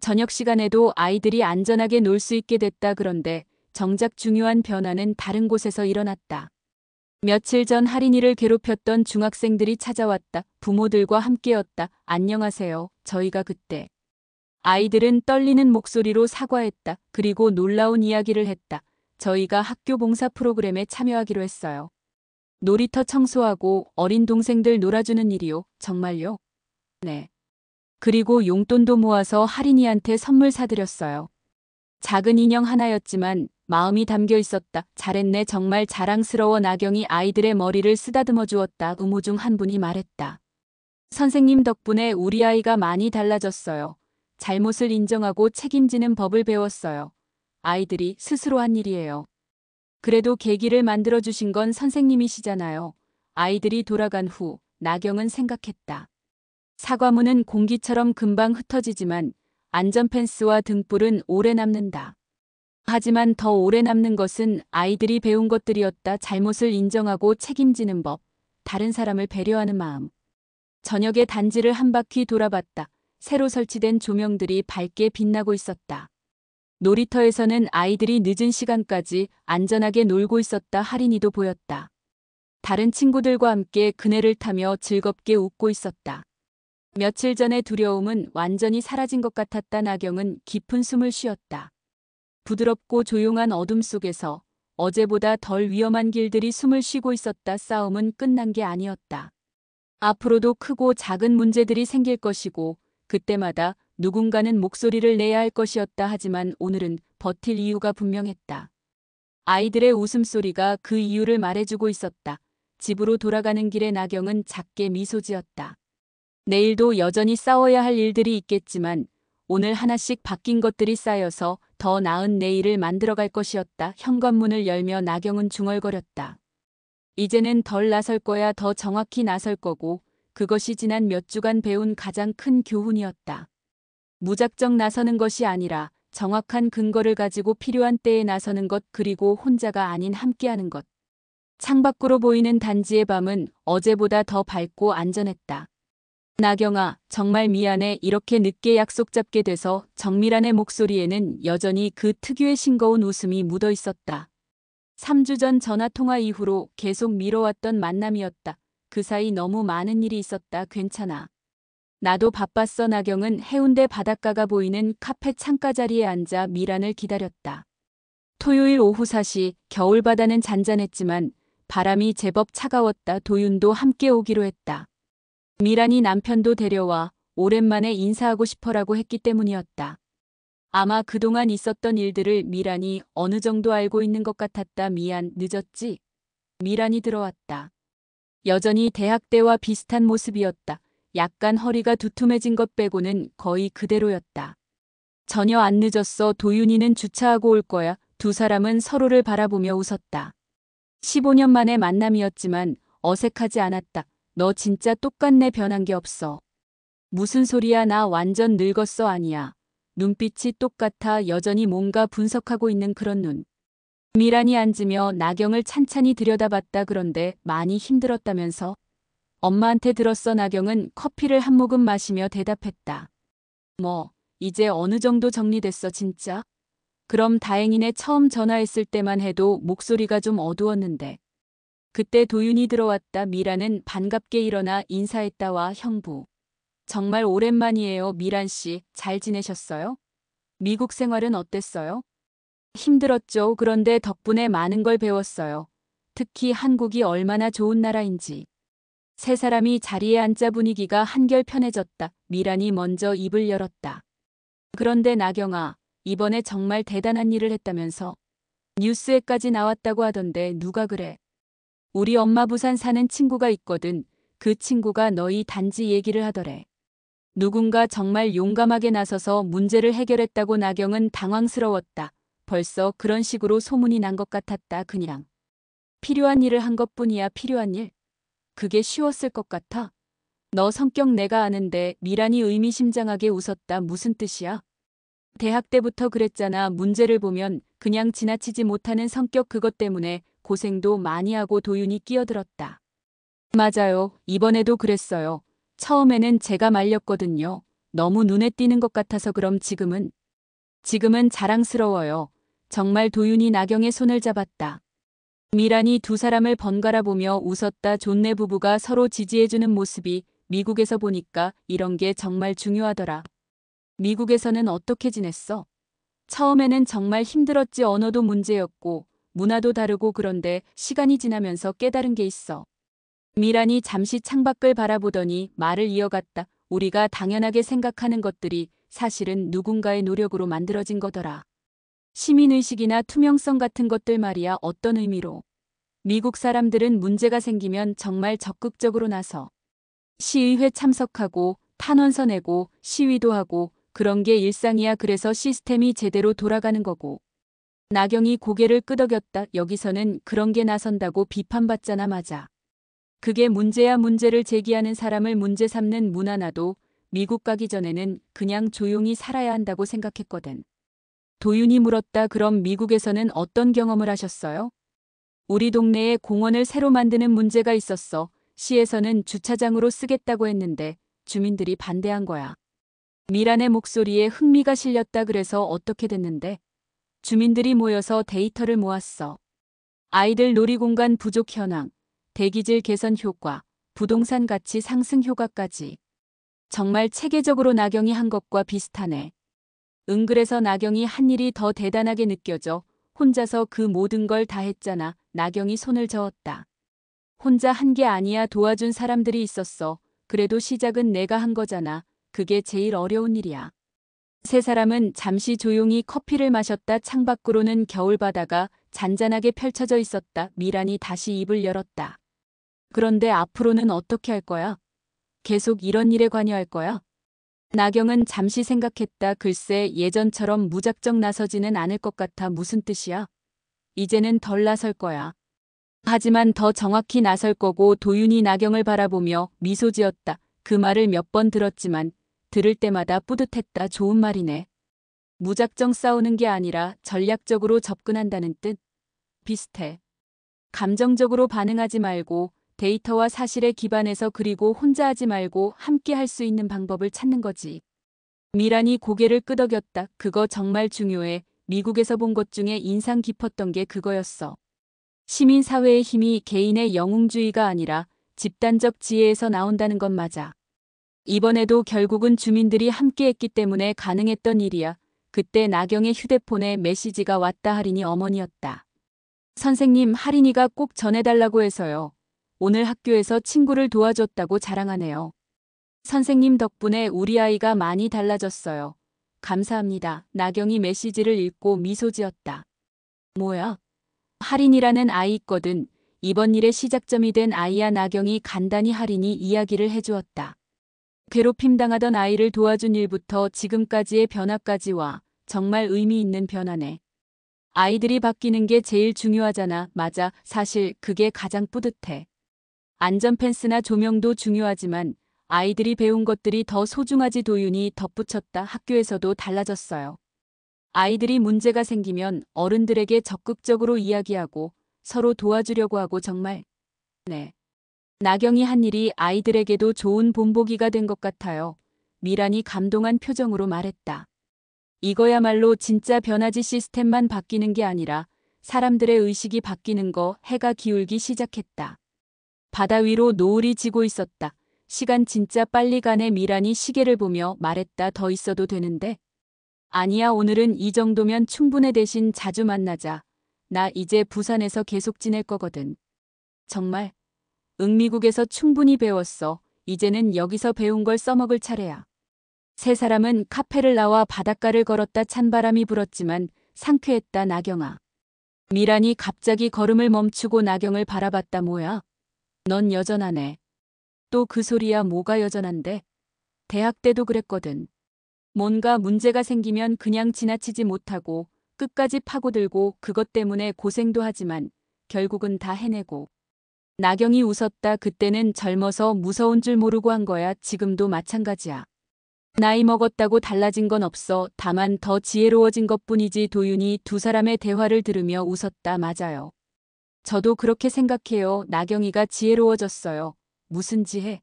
저녁 시간에도 아이들이 안전하게 놀 수 있게 됐다. 그런데 정작 중요한 변화는 다른 곳에서 일어났다. 며칠 전 할인이를 괴롭혔던 중학생들이 찾아왔다. 부모들과 함께였다. 안녕하세요. 저희가 그때. 아이들은 떨리는 목소리로 사과했다. 그리고 놀라운 이야기를 했다. 저희가 학교 봉사 프로그램에 참여하기로 했어요. 놀이터 청소하고 어린 동생들 놀아주는 일이요. 정말요? 네. 그리고 용돈도 모아서 할인이한테 선물 사드렸어요. 작은 인형 하나였지만 마음이 담겨 있었다. 잘했네. 정말 자랑스러워. 나경이 아이들의 머리를 쓰다듬어 주었다. 의모 중 한 분이 말했다. 선생님 덕분에 우리 아이가 많이 달라졌어요. 잘못을 인정하고 책임지는 법을 배웠어요. 아이들이 스스로 한 일이에요. 그래도 계기를 만들어 주신 건 선생님이시잖아요. 아이들이 돌아간 후 나경은 생각했다. 사과문은 공기처럼 금방 흩어지지만 안전펜스와 등불은 오래 남는다. 하지만 더 오래 남는 것은 아이들이 배운 것들이었다. 잘못을 인정하고 책임지는 법, 다른 사람을 배려하는 마음. 저녁에 단지를 한 바퀴 돌아봤다. 새로 설치된 조명들이 밝게 빛나고 있었다. 놀이터에서는 아이들이 늦은 시간까지 안전하게 놀고 있었다. 할인이도 보였다. 다른 친구들과 함께 그네를 타며 즐겁게 웃고 있었다. 며칠 전의 두려움은 완전히 사라진 것 같았다. 나경은 깊은 숨을 쉬었다. 부드럽고 조용한 어둠 속에서 어제보다 덜 위험한 길들이 숨을 쉬고 있었다. 싸움은 끝난 게 아니었다. 앞으로도 크고 작은 문제들이 생길 것이고 그때마다 누군가는 목소리를 내야 할 것이었다. 하지만 오늘은 버틸 이유가 분명했다. 아이들의 웃음소리가 그 이유를 말해주고 있었다. 집으로 돌아가는 길에 나경은 작게 미소 지었다. 내일도 여전히 싸워야 할 일들이 있겠지만 오늘 하나씩 바뀐 것들이 쌓여서 더 나은 내일을 만들어갈 것이었다. 현관문을 열며 나경은 중얼거렸다. 이제는 덜 나설 거야. 더 정확히 나설 거고 그것이 지난 몇 주간 배운 가장 큰 교훈이었다. 무작정 나서는 것이 아니라 정확한 근거를 가지고 필요한 때에 나서는 것, 그리고 혼자가 아닌 함께하는 것. 창밖으로 보이는 단지의 밤은 어제보다 더 밝고 안전했다. 나경아, 정말 미안해. 이렇게 늦게 약속 잡게 돼서. 정미란의 목소리에는 여전히 그 특유의 싱거운 웃음이 묻어 있었다. 3주 전 전화통화 이후로 계속 미뤄왔던 만남이었다. 그 사이 너무 많은 일이 있었다. 괜찮아. 나도 바빴어. 나경은 해운대 바닷가가 보이는 카페 창가 자리에 앉아 미란을 기다렸다. 토요일 오후 4시, 겨울바다는 잔잔했지만 바람이 제법 차가웠다. 도윤도 함께 오기로 했다. 미란이 남편도 데려와 오랜만에 인사하고 싶어라고 했기 때문이었다. 아마 그동안 있었던 일들을 미란이 어느 정도 알고 있는 것 같았다. 미안, 늦었지? 미란이 들어왔다. 여전히 대학 때와 비슷한 모습이었다. 약간 허리가 두툼해진 것 빼고는 거의 그대로였다. 전혀 안 늦었어. 도윤이는 주차하고 올 거야. 두 사람은 서로를 바라보며 웃었다. 15년 만의 만남이었지만 어색하지 않았다. 너 진짜 똑같네. 변한 게 없어. 무슨 소리야. 나 완전 늙었어. 아니야. 눈빛이 똑같아. 여전히 뭔가 분석하고 있는 그런 눈. 미란이 앉으며 나경을 찬찬히 들여다봤다. 그런데 많이 힘들었다면서? 엄마한테 들었어. 나경은 커피를 한 모금 마시며 대답했다. 뭐, 이제 어느 정도 정리됐어. 진짜? 그럼 다행이네. 처음 전화했을 때만 해도 목소리가 좀 어두웠는데. 그때 도윤이 들어왔다. 미란은 반갑게 일어나 인사했다. 와, 형부. 정말 오랜만이에요. 미란 씨, 잘 지내셨어요? 미국 생활은 어땠어요? 힘들었죠. 그런데 덕분에 많은 걸 배웠어요. 특히 한국이 얼마나 좋은 나라인지. 세 사람이 자리에 앉자 분위기가 한결 편해졌다. 미란이 먼저 입을 열었다. 그런데 나경아, 이번에 정말 대단한 일을 했다면서? 뉴스에까지 나왔다고 하던데 누가 그래? 우리 엄마 부산 사는 친구가 있거든. 그 친구가 너희 단지 얘기를 하더래. 누군가 정말 용감하게 나서서 문제를 해결했다고. 나경은 당황스러웠다. 벌써 그런 식으로 소문이 난 것 같았다. 그냥 필요한 일을 한 것뿐이야. 필요한 일? 그게 쉬웠을 것 같아? 너 성격 내가 아는데. 미란이 의미심장하게 웃었다. 무슨 뜻이야? 대학 때부터 그랬잖아. 문제를 보면 그냥 지나치지 못하는 성격. 그것 때문에 고생도 많이 하고. 도윤이 끼어들었다. 맞아요. 이번에도 그랬어요. 처음에는 제가 말렸거든요. 너무 눈에 띄는 것 같아서. 그럼 지금은 자랑스러워요. 정말. 도윤이 나경의 손을 잡았다. 미란이 두 사람을 번갈아 보며 웃었다. 좋네. 부부가 서로 지지해주는 모습이 미국에서 보니까 이런 게 정말 중요하더라. 미국에서는 어떻게 지냈어? 처음에는 정말 힘들었지. 언어도 문제였고 문화도 다르고. 그런데 시간이 지나면서 깨달은 게 있어. 미란이 잠시 창밖을 바라보더니 말을 이어갔다. 우리가 당연하게 생각하는 것들이 사실은 누군가의 노력으로 만들어진 거더라. 시민의식이나 투명성 같은 것들 말이야. 어떤 의미로? 미국 사람들은 문제가 생기면 정말 적극적으로 나서 시의회 참석하고 탄원서 내고 시위도 하고 그런 게 일상이야. 그래서 시스템이 제대로 돌아가는 거고. 나경이 고개를 끄덕였다. 여기서는 그런 게 나선다고 비판받잖아. 맞아. 그게 문제야. 문제를 제기하는 사람을 문제 삼는 문화. 나도 미국 가기 전에는 그냥 조용히 살아야 한다고 생각했거든. 도윤이 물었다. 그럼 미국에서는 어떤 경험을 하셨어요? 우리 동네에 공원을 새로 만드는 문제가 있었어. 시에서는 주차장으로 쓰겠다고 했는데 주민들이 반대한 거야. 미란의 목소리에 흥미가 실렸다. 그래서 어떻게 됐는데? 주민들이 모여서 데이터를 모았어. 아이들 놀이공간 부족 현황, 대기질 개선 효과, 부동산 가치 상승 효과까지. 정말 체계적으로 나경이 한 것과 비슷하네. 그래서 나경이 한 일이 더 대단하게 느껴져. 혼자서 그 모든 걸 다 했잖아. 나경이 손을 저었다. 혼자 한 게 아니야. 도와준 사람들이 있었어. 그래도 시작은 내가 한 거잖아. 그게 제일 어려운 일이야. 세 사람은 잠시 조용히 커피를 마셨다. 창밖으로는 겨울바다가 잔잔하게 펼쳐져 있었다. 미란이 다시 입을 열었다. 그런데 앞으로는 어떻게 할 거야? 계속 이런 일에 관여할 거야? 나경은 잠시 생각했다. 글쎄, 예전처럼 무작정 나서지는 않을 것 같아. 무슨 뜻이야? 이제는 덜 나설 거야. 하지만 더 정확히 나설 거고. 도윤이 나경을 바라보며 미소 지었다. 그 말을 몇 번 들었지만 들을 때마다 뿌듯했다. 좋은 말이네. 무작정 싸우는 게 아니라 전략적으로 접근한다는 뜻. 비슷해. 감정적으로 반응하지 말고 데이터와 사실에 기반해서, 그리고 혼자 하지 말고 함께 할 수 있는 방법을 찾는 거지. 미란이 고개를 끄덕였다. 그거 정말 중요해. 미국에서 본 것 중에 인상 깊었던 게 그거였어. 시민사회의 힘이 개인의 영웅주의가 아니라 집단적 지혜에서 나온다는 건 맞아. 이번에도 결국은 주민들이 함께했기 때문에 가능했던 일이야. 그때 나경의 휴대폰에 메시지가 왔다. 할인이 어머니였다. 선생님, 할인이가 꼭 전해달라고 해서요. 오늘 학교에서 친구를 도와줬다고 자랑하네요. 선생님 덕분에 우리 아이가 많이 달라졌어요. 감사합니다. 나경이 메시지를 읽고 미소 지었다. 뭐야? 할인이라는 아이 있거든. 이번 일의 시작점이 된 아이야. 나경이 간단히 할인이 이야기를 해주었다. 괴롭힘 당하던 아이를 도와준 일부터 지금까지의 변화까지 와. 정말 의미 있는 변화네. 아이들이 바뀌는 게 제일 중요하잖아. 맞아. 사실 그게 가장 뿌듯해. 안전 펜스나 조명도 중요하지만 아이들이 배운 것들이 더 소중하지. 도윤이 덧붙였다. 학교에서도 달라졌어요. 아이들이 문제가 생기면 어른들에게 적극적으로 이야기하고 서로 도와주려고 하고. 정말 네. 나경이 한 일이 아이들에게도 좋은 본보기가 된 것 같아요. 미란이 감동한 표정으로 말했다. 이거야말로 진짜 변화지. 시스템만 바뀌는 게 아니라 사람들의 의식이 바뀌는 거. 해가 기울기 시작했다. 바다 위로 노을이 지고 있었다. 시간 진짜 빨리 가네. 미란이 시계를 보며 말했다. 더 있어도 되는데. 아니야, 오늘은 이 정도면 충분해. 대신 자주 만나자. 나 이제 부산에서 계속 지낼 거거든. 정말? 미국에서 충분히 배웠어. 이제는 여기서 배운 걸 써먹을 차례야. 세 사람은 카페를 나와 바닷가를 걸었다. 찬바람이 불었지만 상쾌했다. 나경아. 미란이 갑자기 걸음을 멈추고 나경을 바라봤다. 뭐야? 넌 여전하네. 또 그 소리야. 뭐가 여전한데? 대학 때도 그랬거든. 뭔가 문제가 생기면 그냥 지나치지 못하고 끝까지 파고들고, 그것 때문에 고생도 하지만 결국은 다 해내고. 나경이 웃었다. 그때는 젊어서 무서운 줄 모르고 한 거야. 지금도 마찬가지야. 나이 먹었다고 달라진 건 없어. 다만 더 지혜로워진 것뿐이지. 도윤이 두 사람의 대화를 들으며 웃었다. 맞아요. 저도 그렇게 생각해요. 나경이가 지혜로워졌어요. 무슨 지혜?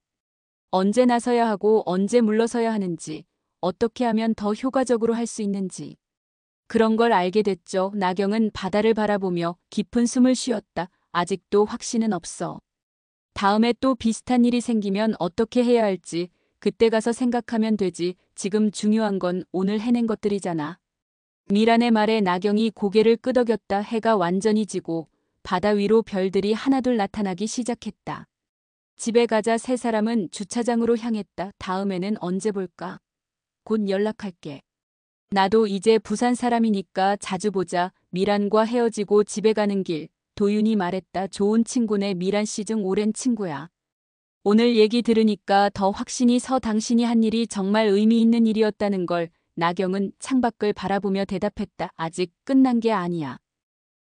언제 나서야 하고 언제 물러서야 하는지, 어떻게 하면 더 효과적으로 할 수 있는지. 그런 걸 알게 됐죠. 나경은 바다를 바라보며 깊은 숨을 쉬었다. 아직도 확신은 없어. 다음에 또 비슷한 일이 생기면 어떻게 해야 할지 그때 가서 생각하면 되지. 지금 중요한 건 오늘 해낸 것들이잖아. 미란의 말에 나경이 고개를 끄덕였다. 해가 완전히 지고 바다 위로 별들이 하나둘 나타나기 시작했다. 집에 가자. 세 사람은 주차장으로 향했다. 다음에는 언제 볼까? 곧 연락할게. 나도 이제 부산 사람이니까 자주 보자. 미란과 헤어지고 집에 가는 길, 도윤이 말했다. 좋은 친구네. 미란 씨 중 오랜 친구야. 오늘 얘기 들으니까 더 확신이 서. 당신이 한 일이 정말 의미 있는 일이었다는 걸. 나경은 창밖을 바라보며 대답했다. 아직 끝난 게 아니야.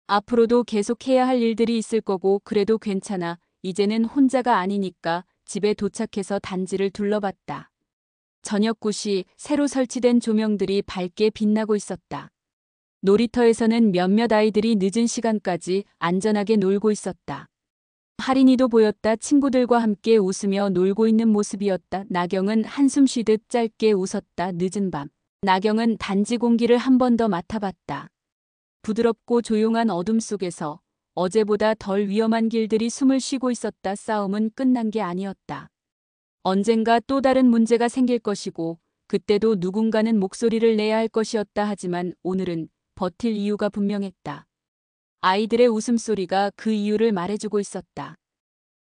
앞으로도 계속해야 할 일들이 있을 거고. 그래도 괜찮아. 이제는 혼자가 아니니까. 집에 도착해서 단지를 둘러봤다. 저녁 9시 새로 설치된 조명들이 밝게 빛나고 있었다. 놀이터에서는 몇몇 아이들이 늦은 시간까지 안전하게 놀고 있었다. 할인이도 보였다. 친구들과 함께 웃으며 놀고 있는 모습이었다. 나경은 한숨 쉬듯 짧게 웃었다. 늦은 밤. 나경은 단지 공기를 한 번 더 맡아봤다. 부드럽고 조용한 어둠 속에서 어제보다 덜 위험한 길들이 숨을 쉬고 있었다. 싸움은 끝난 게 아니었다. 언젠가 또 다른 문제가 생길 것이고 그때도 누군가는 목소리를 내야 할 것이었다. 하지만 오늘은 버틸 이유가 분명했다. 아이들의 웃음소리가 그 이유를 말해주고 있었다.